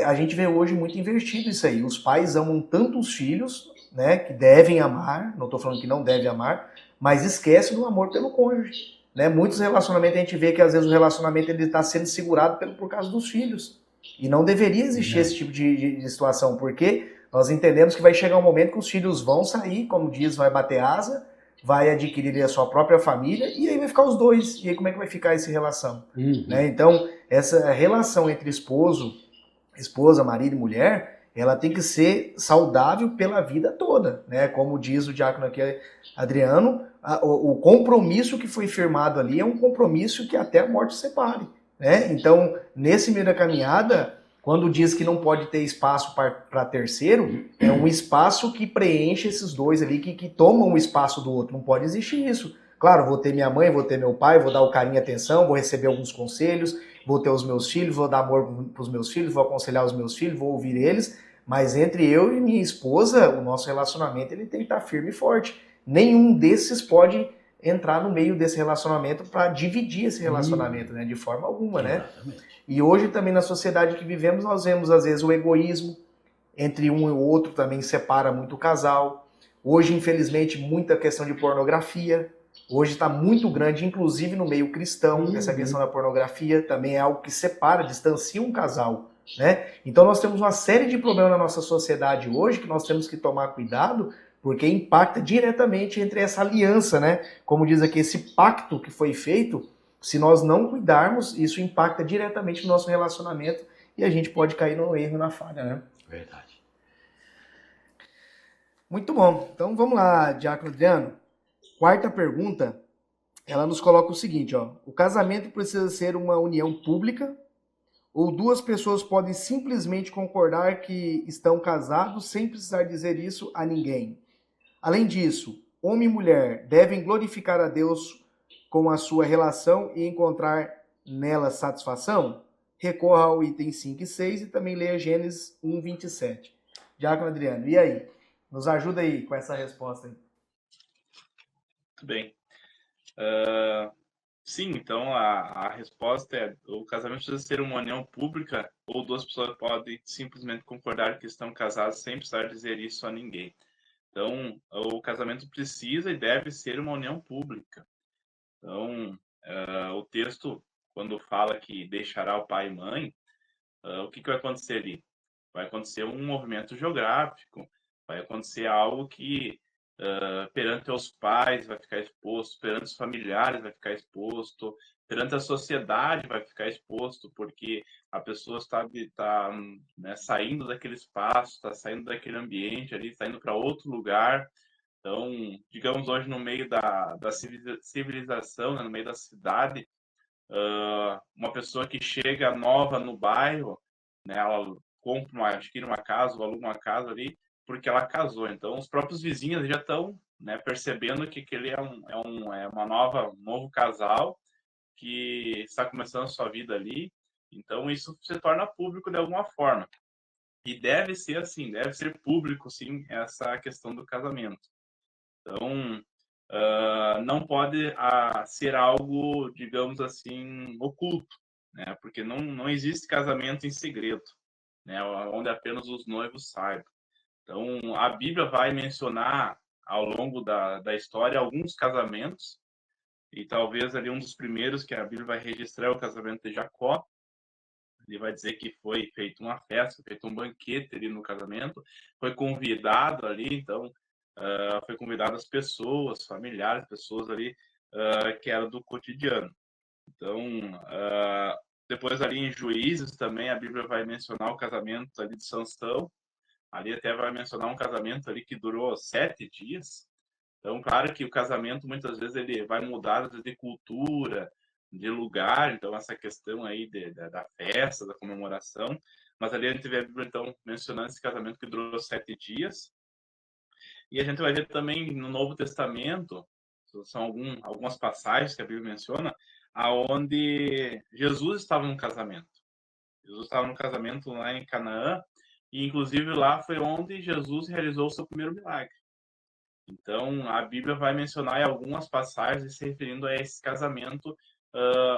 a gente vê hoje muito invertido isso aí. Os pais amam tanto os filhos, né, que devem amar, não estou falando que não deve amar, mas esquece do amor pelo cônjuge. Né? Muitos relacionamentos a gente vê que às vezes o relacionamento está sendo segurado por causa dos filhos. E não deveria existir esse tipo de situação, porque nós entendemos que vai chegar um momento que os filhos vão sair, como diz, vai bater asa, vai adquirir a sua própria família, e aí vai ficar os dois. E aí como é que vai ficar essa relação? Né? Então, essa relação entre esposa, marido e mulher, ela tem que ser saudável pela vida toda. Né? Como diz o diácono aqui, Adriano, o compromisso que foi firmado ali é um compromisso que até a morte separe. Né? Então, nesse meio da caminhada, quando diz que não pode ter espaço para terceiro, é um espaço que preenche esses dois ali, que tomam o espaço do outro. Não pode existir isso. Claro, vou ter minha mãe, vou ter meu pai, vou dar o carinho e atenção, vou receber alguns conselhos, vou ter os meus filhos, vou dar amor para os meus filhos, vou aconselhar os meus filhos, vou ouvir eles, mas entre eu e minha esposa, o nosso relacionamento ele tem que estar firme e forte. Nenhum desses pode entrar no meio desse relacionamento para dividir esse relacionamento, né? De forma alguma, né? E hoje também na sociedade que vivemos, nós vemos às vezes o egoísmo, entre um e o outro também separa muito o casal. Hoje, infelizmente, muita questão de pornografia. Hoje está muito grande, inclusive no meio cristão, essa questão da pornografia também é algo que separa, distancia um casal, né? Então nós temos uma série de problemas na nossa sociedade hoje que nós temos que tomar cuidado, porque impacta diretamente entre essa aliança, né? Como diz aqui, esse pacto que foi feito, se nós não cuidarmos, isso impacta diretamente no nosso relacionamento e a gente pode cair no erro, na falha, né? Verdade. Muito bom. Então vamos lá, Diácono Adriano. Quarta pergunta, ela nos coloca o seguinte, ó. O casamento precisa ser uma união pública ou duas pessoas podem simplesmente concordar que estão casados sem precisar dizer isso a ninguém? Além disso, homem e mulher devem glorificar a Deus com a sua relação e encontrar nela satisfação? Recorra ao item 5 e 6 e também leia Gênesis 1, 27. Diácono Adriano, e aí? Nos ajuda aí com essa resposta aí. Muito bem. Sim, então a resposta é: o casamento precisa ser uma união pública ou duas pessoas podem simplesmente concordar que estão casadas sem precisar dizer isso a ninguém. Então, o casamento precisa e deve ser uma união pública. Então, o texto, quando fala que deixará o pai e mãe, o que vai acontecer ali? Vai acontecer um movimento geográfico, vai acontecer algo que perante os pais vai ficar exposto, perante os familiares vai ficar exposto, perante a sociedade vai ficar exposto, porque a pessoa está né, saindo daquele espaço, está saindo daquele ambiente ali, está indo para outro lugar. Então, digamos hoje no meio da civilização, né, no meio da cidade, uma pessoa que chega nova no bairro, né, ela adquire uma casa ou aluga uma casa ali porque ela casou. Então, os próprios vizinhos já estão, né, percebendo que aquele um novo casal que está começando a sua vida ali. Então, isso se torna público de alguma forma. E deve ser assim, deve ser público, sim, essa questão do casamento. Então, não pode ser algo, digamos assim, oculto, né? Porque não existe casamento em segredo, né? Onde apenas os noivos saibam. Então, a Bíblia vai mencionar ao longo da história alguns casamentos, e talvez ali um dos primeiros que a Bíblia vai registrar é o casamento de Jacó. Ele vai dizer que foi feito uma festa, feito um banquete ali no casamento, foi convidado ali, então foi convidado as pessoas, familiares, pessoas ali que eram do cotidiano. Então, depois ali em Juízes também a Bíblia vai mencionar o casamento ali de Sansão, ali até vai mencionar um casamento ali que durou 7 dias. Então, claro que o casamento muitas vezes ele vai mudar de cultura, de lugar, então essa questão aí da festa, da comemoração, mas ali a gente vê a Bíblia então mencionando esse casamento que durou 7 dias. E a gente vai ver também no Novo Testamento, são algumas passagens que a Bíblia menciona, aonde Jesus estava num casamento. Jesus estava num casamento lá em Canaã, e inclusive lá foi onde Jesus realizou o seu primeiro milagre. Então, a Bíblia vai mencionar em algumas passagens se referindo a esse casamento,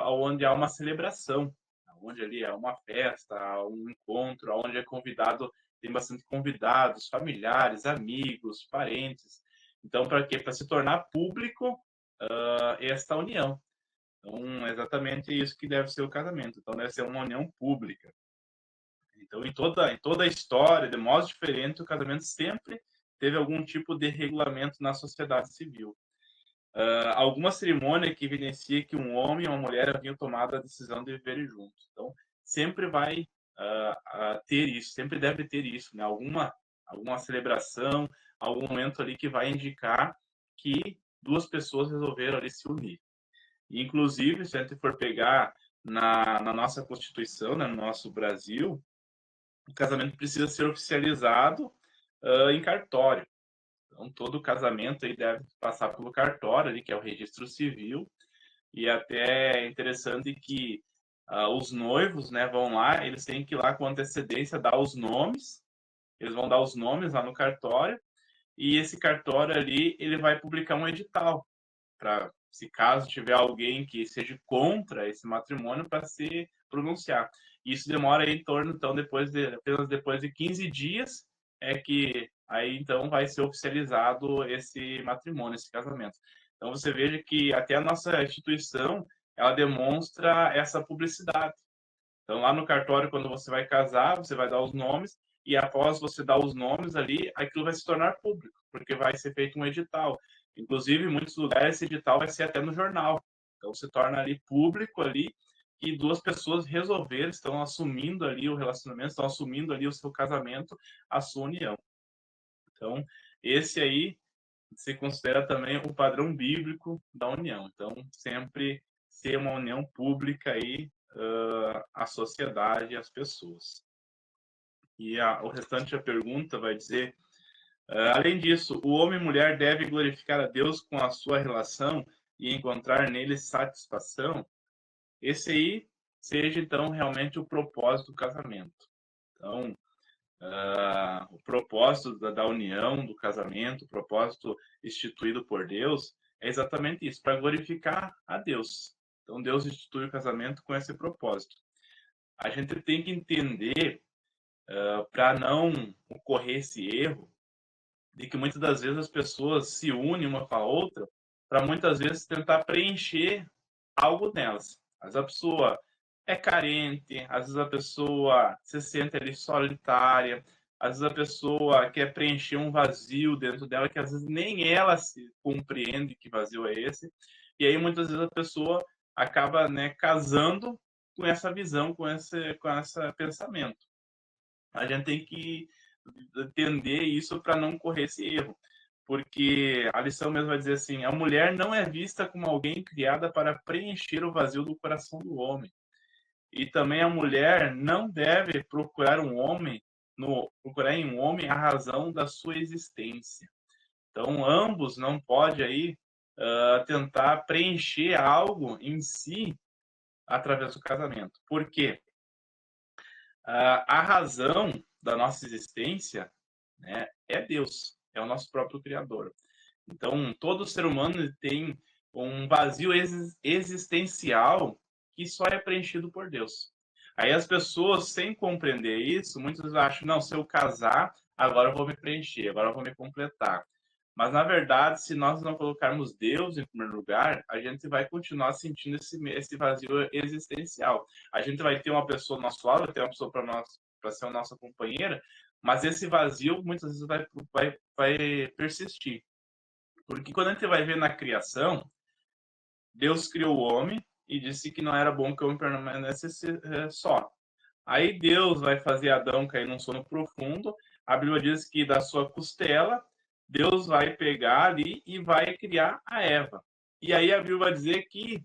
onde há uma celebração, onde ali é uma festa, um encontro, onde é convidado, tem bastante convidados, familiares, amigos, parentes. Então, para quê? Para se tornar público esta união. Então, é exatamente isso que deve ser o casamento. Então, deve ser uma união pública. Então, em toda a história, de modo diferente, o casamento sempre teve algum tipo de regulamento na sociedade civil. Alguma cerimônia que evidencia que um homem e uma mulher haviam tomado a decisão de viver juntos. Então, sempre vai ter isso, sempre deve ter isso, né? Alguma celebração, algum momento ali que vai indicar que duas pessoas resolveram ali se unir. E, inclusive, se a gente for pegar na nossa Constituição, né, no nosso Brasil, o casamento precisa ser oficializado em cartório. Então, todo casamento aí deve passar pelo cartório, ali, que é o registro civil, e até é interessante que os noivos, né, vão lá, eles têm que ir lá com antecedência dar os nomes, eles vão dar os nomes lá no cartório, e esse cartório ali, ele vai publicar um edital, para, se caso tiver alguém que seja contra esse matrimônio, para se pronunciar. Isso demora aí em torno, então, apenas depois de 15 dias, é que aí então vai ser oficializado esse matrimônio, esse casamento. Então você veja que até a nossa instituição, ela demonstra essa publicidade. Então lá no cartório, quando você vai casar, você vai dar os nomes, e após você dar os nomes ali, aquilo vai se tornar público, porque vai ser feito um edital. Inclusive, em muitos lugares, esse edital vai ser até no jornal. Então se torna ali público ali, que duas pessoas resolveram, estão assumindo ali o relacionamento, estão assumindo ali o seu casamento, a sua união. Então, esse aí se considera também o padrão bíblico da união. Então, sempre ser uma união pública aí, a sociedade e as pessoas. E o restante da pergunta vai dizer, além disso, o homem e mulher devem glorificar a Deus com a sua relação e encontrar nele satisfação. Esse aí seja, então, realmente o propósito do casamento. Então, o propósito da união, do casamento, o propósito instituído por Deus, é exatamente isso, para glorificar a Deus. Então, Deus institui o casamento com esse propósito. A gente tem que entender, para não ocorrer esse erro, de que muitas das vezes as pessoas se unem uma com a outra para muitas vezes tentar preencher algo nelas. Às vezes a pessoa é carente, às vezes a pessoa se sente ali solitária, às vezes a pessoa quer preencher um vazio dentro dela que às vezes nem ela se compreende que vazio é esse. E aí muitas vezes a pessoa acaba, né, casando com essa visão, com esse pensamento. A gente tem que entender isso para não correr esse erro. Porque a lição mesmo vai dizer assim: a mulher não é vista como alguém criada para preencher o vazio do coração do homem. E também a mulher não deve procurar procurar em um homem a razão da sua existência. Então, ambos não podem aí tentar preencher algo em si através do casamento. Por quê? A razão da nossa existência, né, é Deus, é o nosso próprio Criador. Então, todo ser humano tem um vazio existencial que só é preenchido por Deus. Aí as pessoas, sem compreender isso, muitos acham, não, se eu casar, agora eu vou me preencher, agora eu vou me completar. Mas, na verdade, se nós não colocarmos Deus em primeiro lugar, a gente vai continuar sentindo esse vazio existencial. A gente vai ter uma pessoa ao nosso lado, vai ter uma pessoa para ser a nossa companheira, mas esse vazio muitas vezes vai persistir. Porque quando a gente vai ver na criação, Deus criou o homem e disse que não era bom que o homem permanecesse só. Aí Deus vai fazer Adão cair num sono profundo. A Bíblia diz que da sua costela, Deus vai pegar ali e vai criar a Eva. E aí a Bíblia vai dizer que,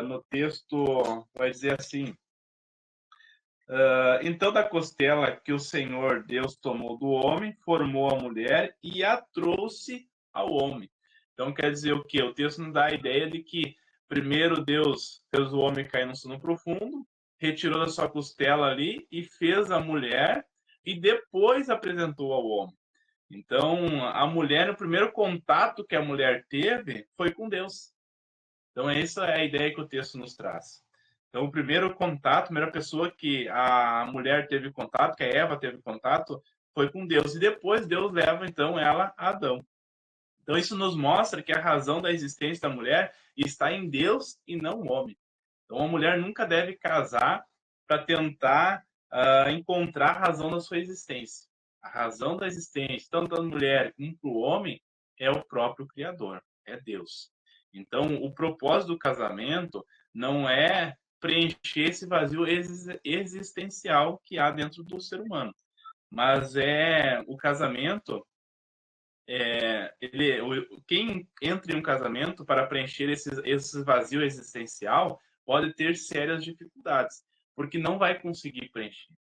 no texto, vai dizer assim: então da costela que o Senhor Deus tomou do homem, formou a mulher e a trouxe ao homem. Então quer dizer o quê? O texto nos dá a ideia de que primeiro Deus fez o homem cair no sono profundo, retirou da sua costela ali e fez a mulher e depois apresentou ao homem. Então a mulher, o primeiro contato que a mulher teve foi com Deus. Então essa é a ideia que o texto nos traz. Então, o primeiro contato, a primeira pessoa que a mulher teve contato, que a Eva teve contato, foi com Deus. E depois Deus leva, então, ela a Adão. Então, isso nos mostra que a razão da existência da mulher está em Deus e não no homem. Então, a mulher nunca deve casar para tentar encontrar a razão da sua existência. A razão da existência, tanto da mulher como para o homem, é o próprio Criador, é Deus. Então, o propósito do casamento não é preencher esse vazio existencial que há dentro do ser humano. Mas o casamento, quem entra em um casamento para preencher esse vazio existencial pode ter sérias dificuldades, porque não vai conseguir preencher,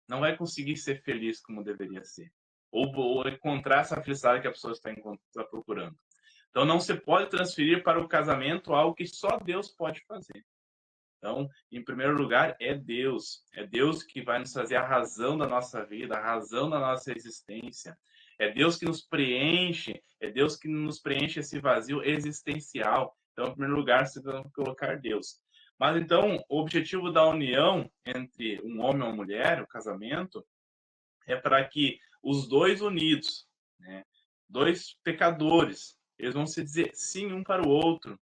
não vai conseguir ser feliz como deveria ser. ou encontrar essa felicidade que a pessoa está procurando. Então, não se pode transferir para o casamento algo que só Deus pode fazer. Então, em primeiro lugar, é Deus. É Deus que vai nos trazer a razão da nossa vida, a razão da nossa existência. É Deus que nos preenche, é Deus que nos preenche esse vazio existencial. Então, em primeiro lugar, você tem que colocar Deus. Mas, então, o objetivo da união entre um homem e uma mulher, o casamento, é para que os dois unidos, né, dois pecadores, eles vão se dizer sim um para o outro.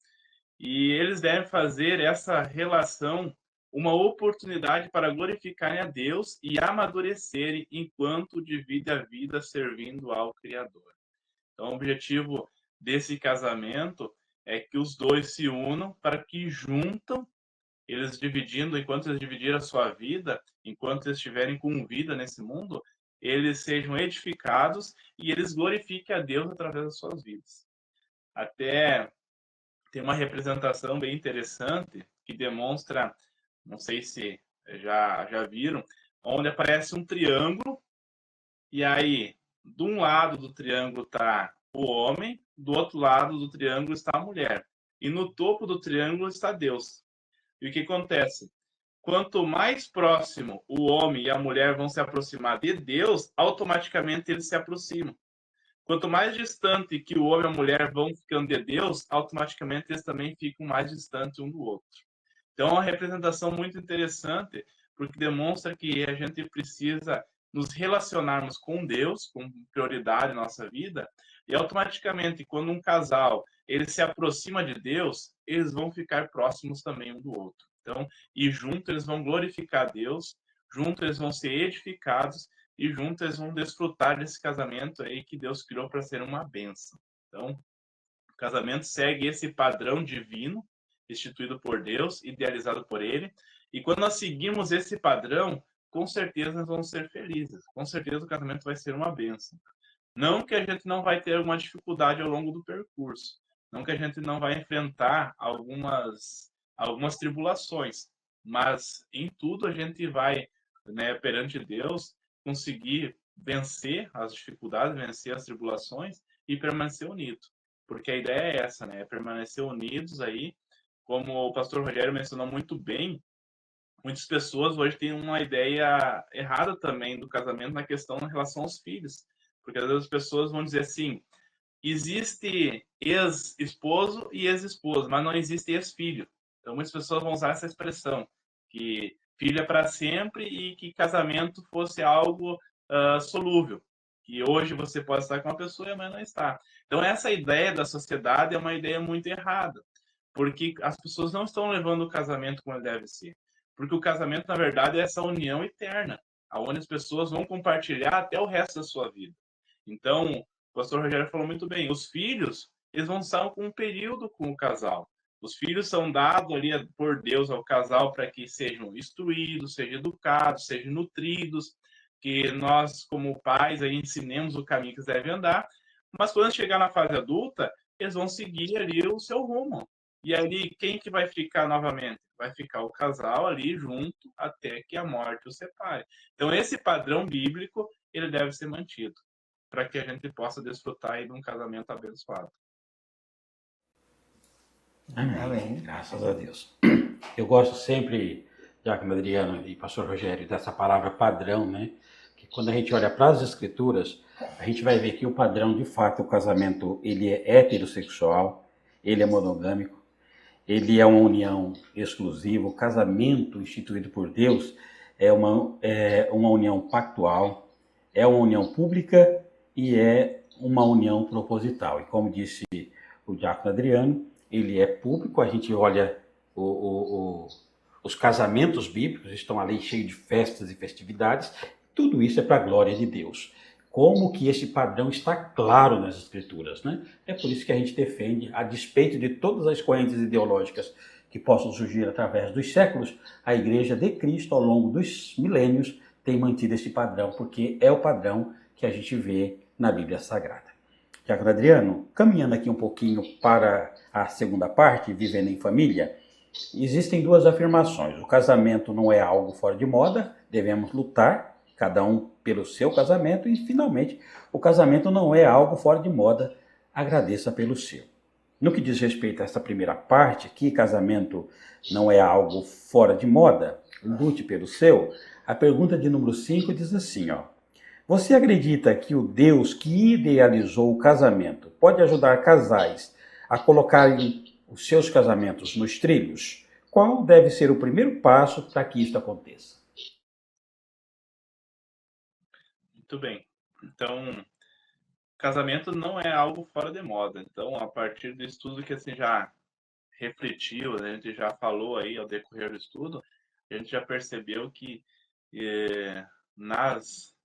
E eles devem fazer essa relação uma oportunidade para glorificarem a Deus e amadurecerem enquanto dividem a vida servindo ao Criador. Então, o objetivo desse casamento é que os dois se unam para que juntam, enquanto eles dividirem a sua vida, enquanto eles estiverem com vida nesse mundo, eles sejam edificados e eles glorifiquem a Deus através das suas vidas. Até tem uma representação bem interessante que demonstra, não sei se já viram, onde aparece um triângulo e aí, de um lado do triângulo está o homem, do outro lado do triângulo está a mulher. E no topo do triângulo está Deus. E o que acontece? Quanto mais próximo o homem e a mulher vão se aproximar de Deus, automaticamente eles se aproximam. Quanto mais distante que o homem e a mulher vão ficando de Deus, automaticamente eles também ficam mais distantes um do outro. Então, é uma representação muito interessante, porque demonstra que a gente precisa nos relacionarmos com Deus, com prioridade na nossa vida, e automaticamente, quando um casal ele se aproxima de Deus, eles vão ficar próximos também um do outro. Então, e juntos eles vão glorificar Deus, juntos eles vão ser edificados, e juntos eles vão desfrutar desse casamento aí que Deus criou para ser uma bênção. Então, o casamento segue esse padrão divino, instituído por Deus, idealizado por Ele, e quando nós seguimos esse padrão, com certeza nós vamos ser felizes, com certeza o casamento vai ser uma bênção. Não que a gente não vai ter alguma dificuldade ao longo do percurso, não que a gente não vai enfrentar algumas tribulações, mas em tudo a gente vai, né, perante Deus, conseguir vencer as dificuldades, vencer as tribulações e permanecer unido. Porque a ideia é essa, né? É permanecer unidos aí, como o pastor Rogério mencionou muito bem, muitas pessoas hoje têm uma ideia errada também do casamento na questão em relação aos filhos. Porque às vezes as pessoas vão dizer assim, existe ex-esposo e ex-esposa, mas não existe ex-filho. Então muitas pessoas vão usar essa expressão, que filho é para sempre e que casamento fosse algo solúvel. Que hoje você pode estar com uma pessoa e amanhã não está. Então essa ideia da sociedade é uma ideia muito errada, porque as pessoas não estão levando o casamento como ele deve ser. Porque o casamento, na verdade, é essa união eterna, onde as pessoas vão compartilhar até o resto da sua vida. Então, o pastor Rogério falou muito bem, os filhos, eles vão estar com um período com o casal. Os filhos são dados ali por Deus ao casal para que sejam instruídos, sejam educados, sejam nutridos, que nós, como pais, aí, ensinemos o caminho que eles devem andar. Mas quando chegar na fase adulta, eles vão seguir ali o seu rumo. E ali, quem que vai ficar novamente? Vai ficar o casal ali junto até que a morte os separe. Então, esse padrão bíblico, ele deve ser mantido, para que a gente possa desfrutar aí de um casamento abençoado. Amém. Amém. Graças a Deus. Eu gosto sempre, Diácono Adriano e Pastor Rogério, dessa palavra padrão, né? Que quando a gente olha para as Escrituras, a gente vai ver que o padrão, de fato, o casamento, ele é heterossexual, ele é monogâmico, ele é uma união exclusiva. O casamento instituído por Deus é uma união pactual, é uma união pública e é uma união proposital. E como disse o Diácono Adriano, ele é público, a gente olha os casamentos bíblicos, estão ali cheios de festas e festividades, tudo isso é para a glória de Deus. Como que esse padrão está claro nas Escrituras, né? É por isso que a gente defende, a despeito de todas as correntes ideológicas que possam surgir através dos séculos, a Igreja de Cristo, ao longo dos milênios, tem mantido esse padrão, porque é o padrão que a gente vê na Bíblia Sagrada. Diácono Adriano, caminhando aqui um pouquinho para a segunda parte, vivendo em família, existem duas afirmações. O casamento não é algo fora de moda, devemos lutar, cada um pelo seu casamento e, finalmente, o casamento não é algo fora de moda, agradeça pelo seu. No que diz respeito a essa primeira parte, que casamento não é algo fora de moda, lute pelo seu, a pergunta de número 5 diz assim, ó. Você acredita que o Deus que idealizou o casamento pode ajudar casais a colocarem os seus casamentos nos trilhos? Qual deve ser o primeiro passo para que isto aconteça? Muito bem. Então, casamento não é algo fora de moda. Então, a partir do estudo que assim já refletiu, né, a gente já falou aí ao decorrer do estudo, a gente já percebeu que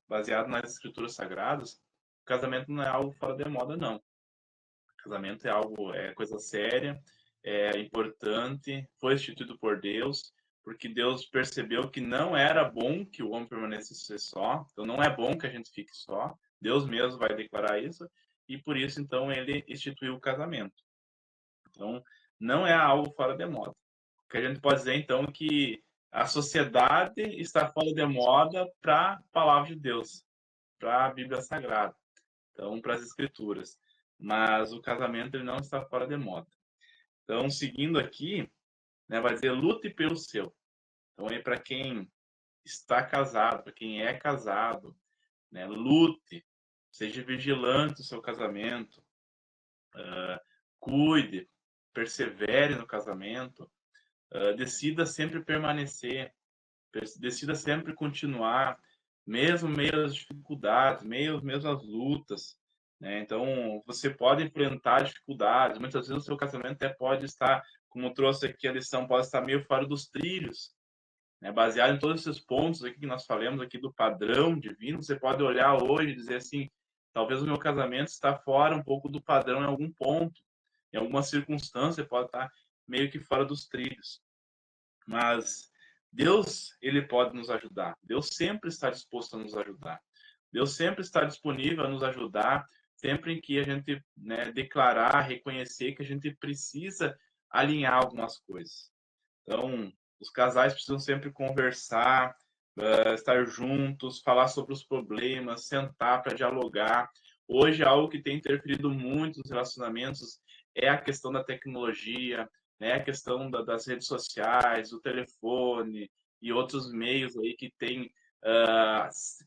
baseado nas escrituras sagradas, o casamento não é algo fora de moda, não. O casamento é coisa séria, é importante, foi instituído por Deus, porque Deus percebeu que não era bom que o homem permanecesse só, então não é bom que a gente fique só. Deus mesmo vai declarar isso, e por isso então ele instituiu o casamento. Então, não é algo fora de moda. O que a gente pode dizer, então, que a sociedade está fora de moda para a palavra de Deus, para a Bíblia Sagrada, então, para as Escrituras. Mas o casamento ele não está fora de moda. Então, seguindo aqui, né, vai dizer lute pelo seu. Então, aí para quem está casado, para quem é casado, né, lute, seja vigilante no seu casamento, cuide, persevere no casamento, decida sempre permanecer, decida sempre continuar, mesmo meio às dificuldades, mesmo às lutas, né? Então, você pode enfrentar dificuldades, muitas vezes o seu casamento até pode estar, como trouxe aqui a lição, pode estar meio fora dos trilhos, né? Baseado em todos esses pontos aqui que nós falamos aqui do padrão divino, você pode olhar hoje e dizer assim, talvez o meu casamento está fora um pouco do padrão em algum ponto, em alguma circunstância pode estar meio que fora dos trilhos. Mas Deus, ele pode nos ajudar. Deus sempre está disposto a nos ajudar. Deus sempre está disponível a nos ajudar, sempre em que a gente, né, declarar, reconhecer que a gente precisa alinhar algumas coisas. Então, os casais precisam sempre conversar, estar juntos, falar sobre os problemas, sentar para dialogar. Hoje, algo que tem interferido muito nos relacionamentos é a questão da tecnologia, né? A questão das redes sociais, do telefone e outros meios aí que tem,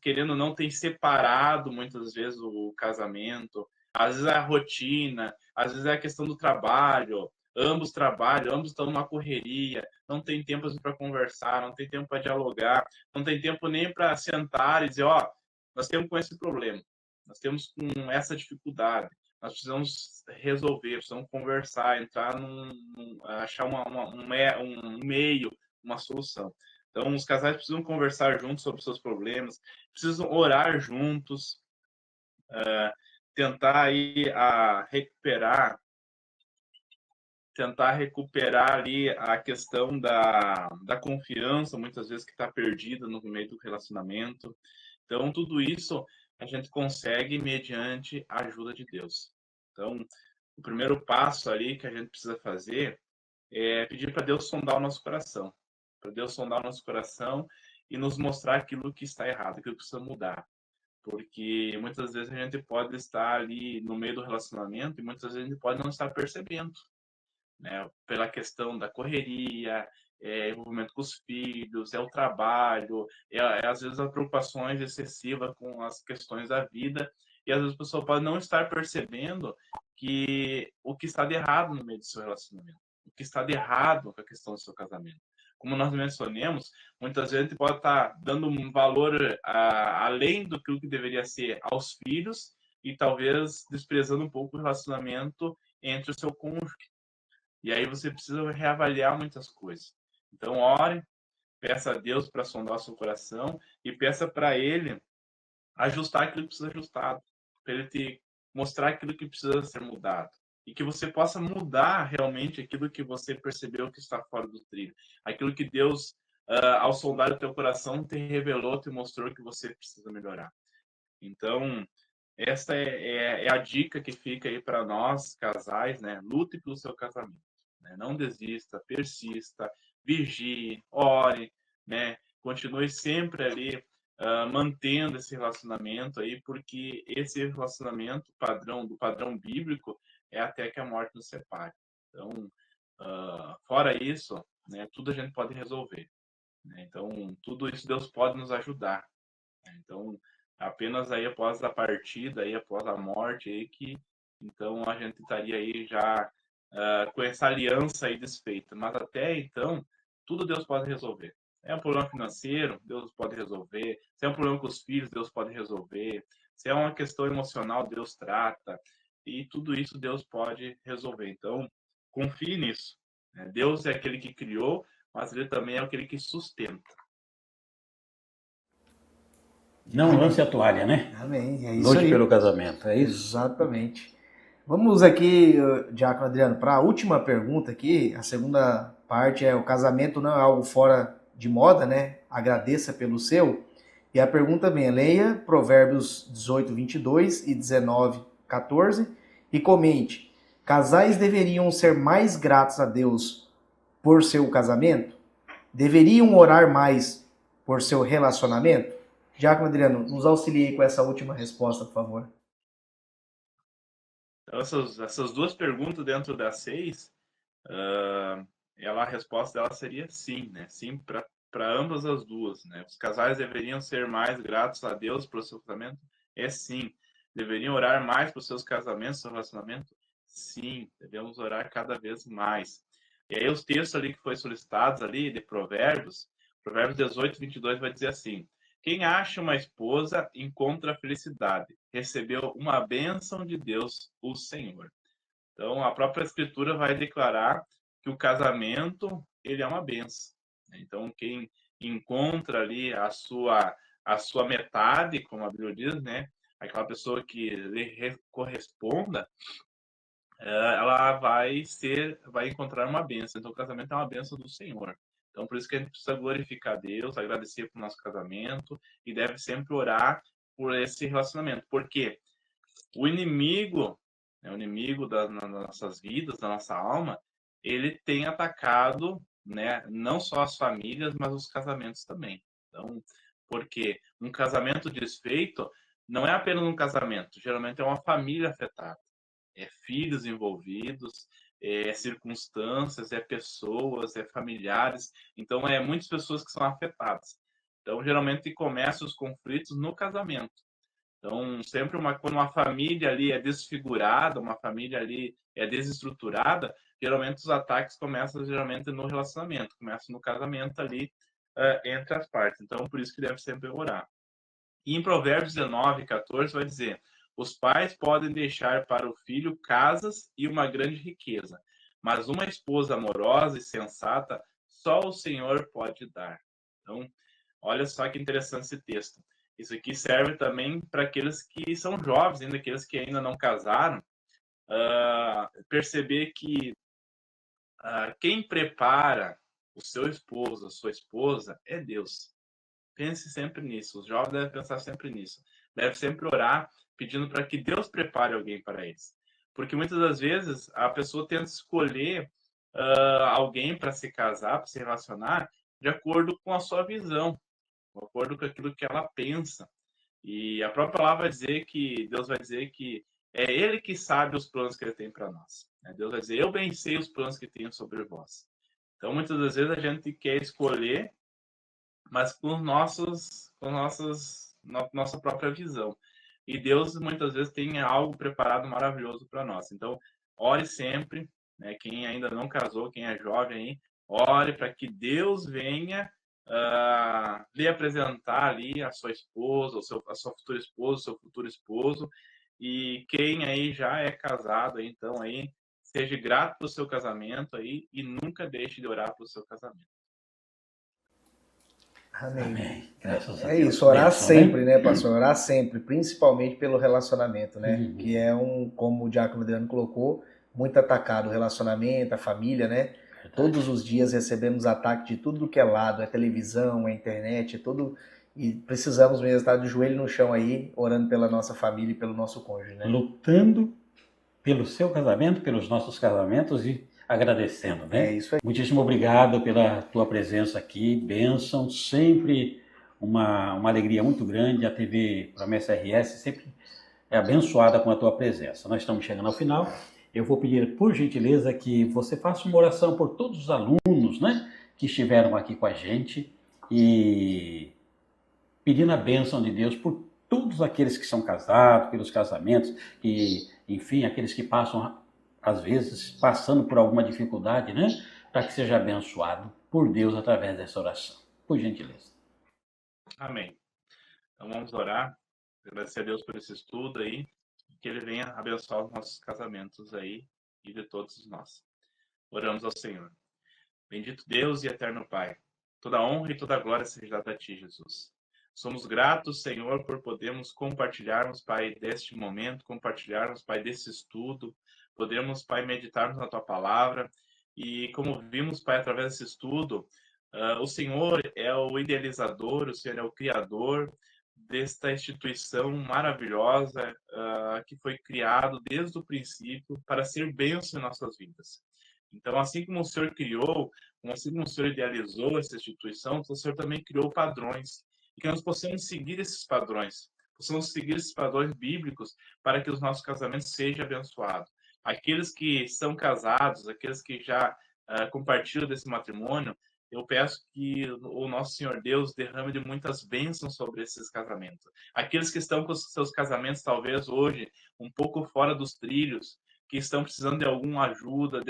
querendo ou não, tem separado muitas vezes o casamento. Às vezes é a rotina, às vezes é a questão do trabalho, ambos trabalham, ambos estão numa correria, não tem tempo para conversar, não tem tempo para dialogar, não tem tempo nem para sentar e dizer, ó, nós temos com esse problema, nós temos com essa dificuldade, nós precisamos resolver, precisamos conversar, entrar achar um meio, uma solução. Então, os casais precisam conversar juntos sobre seus problemas, precisam orar juntos, tentar aí tentar recuperar ali a questão da confiança, muitas vezes que está perdida no meio do relacionamento. Então, tudo isso a gente consegue mediante a ajuda de Deus. Então, o primeiro passo ali que a gente precisa fazer é pedir para Deus sondar o nosso coração. Para Deus sondar o nosso coração e nos mostrar aquilo que está errado, aquilo que precisa mudar. Porque muitas vezes a gente pode estar ali no meio do relacionamento e muitas vezes a gente pode não estar percebendo, né? Pela questão da correria, envolvimento com os filhos, é o trabalho, às vezes as preocupações excessivas com as questões da vida, e às vezes a pessoa pode não estar percebendo que o que está de errado no meio do seu relacionamento, o que está de errado com a questão do seu casamento. Como nós mencionamos, muitas vezes a gente pode estar dando um valor além do que deveria ser aos filhos e talvez desprezando um pouco o relacionamento entre o seu cônjuge. E aí você precisa reavaliar muitas coisas. Então, ore, peça a Deus para sondar o seu coração e peça para Ele ajustar aquilo que precisa ser ajustado, para Ele te mostrar aquilo que precisa ser mudado. E que você possa mudar realmente aquilo que você percebeu que está fora do trilho. Aquilo que Deus, ao sondar o teu coração, te revelou, te mostrou que você precisa melhorar. Então, essa é a dica que fica aí para nós, casais, né? Lute pelo seu casamento, né? Não desista, persista, vigie, ore, né? Continue sempre ali mantendo esse relacionamento aí, porque esse relacionamento do padrão bíblico é até que a morte nos separe. Então, fora isso, né, tudo a gente pode resolver, né? Então, tudo isso Deus pode nos ajudar, né? Então, apenas aí após a partida, aí após a morte, aí que então a gente estaria aí já com essa aliança aí desfeita. Mas até então, tudo Deus pode resolver. É um problema financeiro, Deus pode resolver. Se é um problema com os filhos, Deus pode resolver. Se é uma questão emocional, Deus trata. E tudo isso Deus pode resolver. Então, confie nisso, né? Deus é aquele que criou, mas Ele também é aquele que sustenta. Não lance a toalha, né? Amém. É isso Lute aí. pelo casamento, é isso? Exatamente. Vamos aqui, Diácono Adriano, para a última pergunta aqui. A segunda parte é: o casamento não é algo fora de moda, né? Agradeça pelo seu. E a pergunta vem: leia Provérbios 18, 22 e 19, 14 e comente: casais deveriam ser mais gratos a Deus por seu casamento? Deveriam orar mais por seu relacionamento? Diácono Adriano, nos auxilie com essa última resposta, por favor. Então, essas duas perguntas dentro das 6, a resposta dela seria sim, né? Sim para ambas as duas, né? Os casais deveriam ser mais gratos a Deus pelo seu casamento? É sim. Deveriam orar mais para os seus casamentos, seu relacionamento? Sim, devemos orar cada vez mais. E aí os textos ali que foi solicitados ali de Provérbios 18, 22 vai dizer assim: quem acha uma esposa encontra felicidade, recebeu uma bênção de Deus, o Senhor. Então, a própria Escritura vai declarar que o casamento ele é uma bênção. Então, quem encontra ali a sua metade, como a Bíblia diz, né? Aquela pessoa que lhe corresponda, ela vai encontrar uma bênção. Então, o casamento é uma bênção do Senhor. Então, por isso que a gente precisa glorificar Deus, agradecer pelo nosso casamento e deve sempre orar por esse relacionamento. Porque o inimigo, né, o inimigo das nossas vidas, da nossa alma, ele tem atacado, né, não só as famílias, mas os casamentos também. Então, porque um casamento desfeito não é apenas um casamento, geralmente é uma família afetada. É filhos envolvidos, é circunstâncias, é pessoas, é familiares. Então, é muitas pessoas que são afetadas. Então, geralmente começam os conflitos no casamento. Então, sempre quando uma família ali é desfigurada, uma família ali é desestruturada, geralmente os ataques começam geralmente no relacionamento, começam no casamento ali entre as partes. Então, por isso que deve sempre orar. E em Provérbios 19, 14 vai dizer: os pais podem deixar para o filho casas e uma grande riqueza, mas uma esposa amorosa e sensata só o Senhor pode dar. Então, olha só que interessante esse texto. Isso aqui serve também para aqueles que são jovens, ainda aqueles que ainda não casaram, perceber que quem prepara o seu esposo, a sua esposa, é Deus. Pense sempre nisso. Os jovens devem pensar sempre nisso. Deve sempre orar pedindo para que Deus prepare alguém para eles. Porque muitas das vezes a pessoa tenta escolher alguém para se casar, para se relacionar, de acordo com a sua visão, de acordo com aquilo que ela pensa. E a própria palavra vai dizer que Deus vai dizer que é Ele que sabe os planos que Ele tem para nós. Deus vai dizer: eu bem sei os planos que tenho sobre vós. Então, muitas das vezes a gente quer escolher, mas com nossa própria visão. E Deus muitas vezes tem algo preparado maravilhoso para nós. Então, ore sempre, né? Quem ainda não casou, quem é jovem aí, ore para que Deus venha lhe apresentar ali a sua esposa, a sua futura esposa, o seu futuro esposo. E quem aí já é casado, aí, então aí seja grato pelo seu casamento aí e nunca deixe de orar pelo seu casamento. Amém. Amém. Graças a É Deus. isso, orar Bênção, sempre, né? pastor? Orar sempre, principalmente pelo relacionamento, né? Uhum. Que é como o Diácono Adriano colocou, muito atacado o relacionamento, a família, né? Verdade. Todos os dias recebemos ataque de tudo que é lado, é televisão, é internet, é tudo. E precisamos mesmo estar de joelho no chão aí, orando pela nossa família e pelo nosso cônjuge, né? Lutando pelo seu casamento, pelos nossos casamentos e agradecendo, né? É isso aí. Muitíssimo obrigado pela tua presença aqui, bênção, sempre uma alegria muito grande. A TV Promessa RS sempre é abençoada com a tua presença. Nós estamos chegando ao final. Eu vou pedir, por gentileza, que você faça uma oração por todos os alunos, né, que estiveram aqui com a gente e pedindo a bênção de Deus por todos aqueles que são casados, pelos casamentos, e, enfim, aqueles que passam, às vezes, passando por alguma dificuldade, né, para que seja abençoado por Deus através dessa oração. Por gentileza. Amém. Então vamos orar, agradecer a Deus por esse estudo aí, que Ele venha abençoar os nossos casamentos aí e de todos nós. Oramos ao Senhor. Bendito Deus e eterno Pai, toda honra e toda glória seja dada a Ti, Jesus. Somos gratos, Senhor, por podermos compartilharmos, Pai, deste momento, compartilharmos, Pai, desse estudo, podemos, Pai, meditarmos na Tua palavra e, como vimos, Pai, através desse estudo, o Senhor é o idealizador, o Senhor é o criador desta instituição maravilhosa que foi criado desde o princípio para ser bênção em nossas vidas. Então, assim como o Senhor criou, assim como o Senhor idealizou essa instituição, o Senhor também criou padrões. E que nós possamos seguir esses padrões, bíblicos para que os nossos casamentos sejam abençoados. Aqueles que são casados, aqueles que já compartilham desse matrimônio, eu peço que o nosso Senhor Deus derrame de muitas bênçãos sobre esses casamentos. Aqueles que estão com os seus casamentos, talvez hoje, um pouco fora dos trilhos, que estão precisando de alguma ajuda,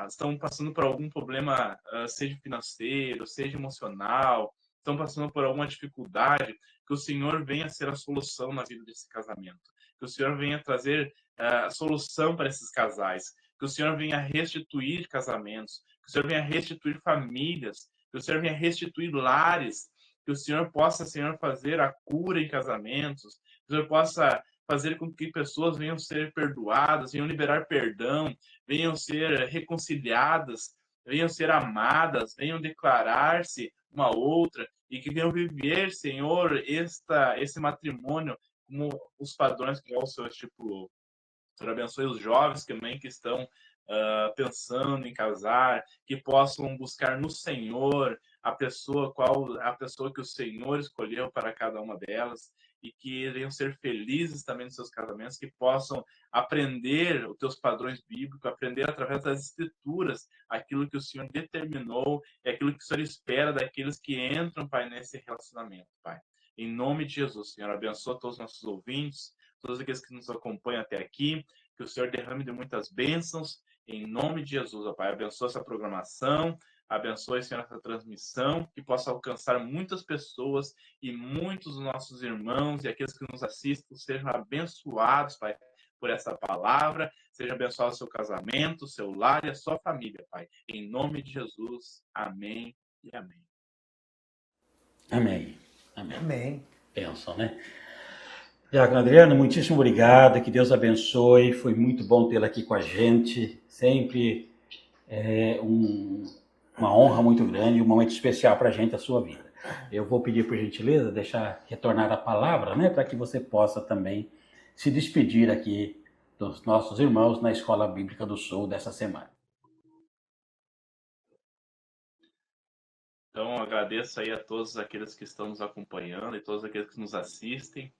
estão passando por algum problema, seja financeiro, seja emocional, estão passando por alguma dificuldade, que o Senhor venha ser a solução na vida desse casamento, que o Senhor venha trazer a solução para esses casais, que o Senhor venha restituir casamentos, que o Senhor venha restituir famílias, que o Senhor venha restituir lares, que o Senhor possa, Senhor, fazer a cura em casamentos, que o Senhor possa fazer com que pessoas venham ser perdoadas, venham liberar perdão, venham ser reconciliadas, venham ser amadas, venham declarar-se uma outra e que venham viver, Senhor, esse matrimônio como os padrões que o Senhor estipulou. Senhor, abençoe os jovens também que estão pensando em casar, que possam buscar no Senhor a pessoa que o Senhor escolheu para cada uma delas e que venham ser felizes também nos seus casamentos, que possam aprender os teus padrões bíblicos, aprender através das escrituras aquilo que o Senhor determinou e aquilo que o Senhor espera daqueles que entram, Pai, nesse relacionamento, Pai. Em nome de Jesus, Senhor, abençoa todos os nossos ouvintes, todos aqueles que nos acompanham até aqui, que o Senhor derrame de muitas bênçãos, em nome de Jesus, ó Pai. Abençoa essa programação, abençoe, Senhor, essa transmissão, que possa alcançar muitas pessoas e muitos dos nossos irmãos e aqueles que nos assistem sejam abençoados, Pai, por essa palavra, seja abençoado o seu casamento, o seu lar e a sua família, Pai. Em nome de Jesus, amém e amém. Amém. Amém. Amém. Bênção, né? Diácono Adriano, muitíssimo obrigado, que Deus abençoe, foi muito bom tê-la aqui com a gente, sempre é uma honra muito grande, um momento especial para a gente, a sua vida. Eu vou pedir, por gentileza, deixar retornar a palavra, né, para que você possa também se despedir aqui dos nossos irmãos na Escola Bíblica do Sul dessa semana. Então, agradeço aí a todos aqueles que estão nos acompanhando e todos aqueles que nos assistem.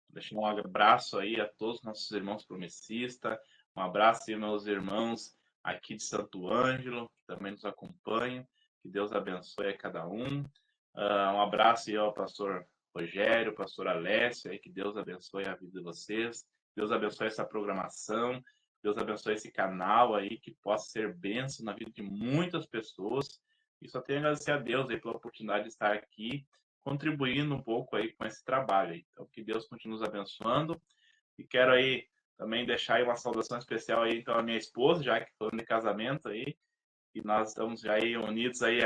Deixar um abraço aí a todos os nossos irmãos promessistas, um abraço aí meus irmãos aqui de Santo Ângelo, que também nos acompanham, que Deus abençoe a cada um. Um abraço aí ao pastor Rogério, pastor Alessio, aí, que Deus abençoe a vida de vocês, Deus abençoe essa programação, Deus abençoe esse canal aí, que possa ser bênção na vida de muitas pessoas, e só tenho a agradecer a Deus aí pela oportunidade de estar aqui, contribuindo um pouco aí com esse trabalho aí. Então, que Deus continue nos abençoando. E quero aí também deixar aí uma saudação especial aí então a minha esposa, já que falando de casamento aí, e nós estamos já aí unidos aí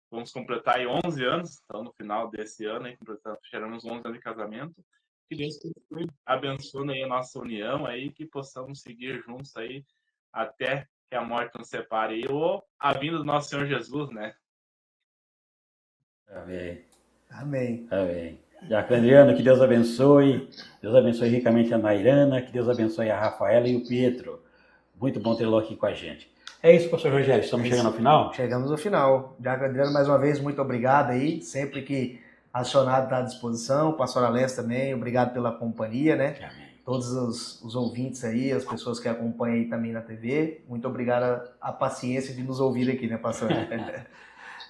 vamos completar aí 11 anos, então no final desse ano aí fecharemos 11 anos de casamento. Que Deus continue abençoando aí a nossa união aí, que possamos seguir juntos aí até que a morte nos separe aí, ou a vinda do nosso Senhor Jesus, né? Amém. Amém. Amém. Diácono Adriano, que Deus abençoe ricamente a Nairana, que Deus abençoe a Rafaela e o Pietro. Muito bom tê-lo aqui com a gente. É isso, pastor Rogério, estamos chegando ao final? Chegamos ao final. Já Adriano, mais uma vez, muito obrigado aí. Sempre que acionado está à disposição. Pastor Alessio também, obrigado pela companhia, né? Amém. Todos os ouvintes aí, as pessoas que acompanham aí também na TV. Muito obrigado a paciência de nos ouvir aqui, né, pastor?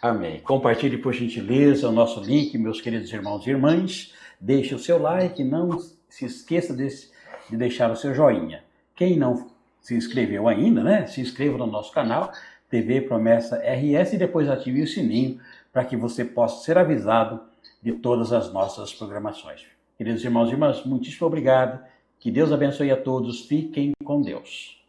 Amém. Compartilhe, por gentileza, o nosso link, meus queridos irmãos e irmãs. Deixe o seu like, não se esqueça de deixar o seu joinha. Quem não se inscreveu ainda, né? Se inscreva no nosso canal, TV Promessa RS, e depois ative o sininho para que você possa ser avisado de todas as nossas programações. Queridos irmãos e irmãs, muitíssimo obrigado. Que Deus abençoe a todos. Fiquem com Deus.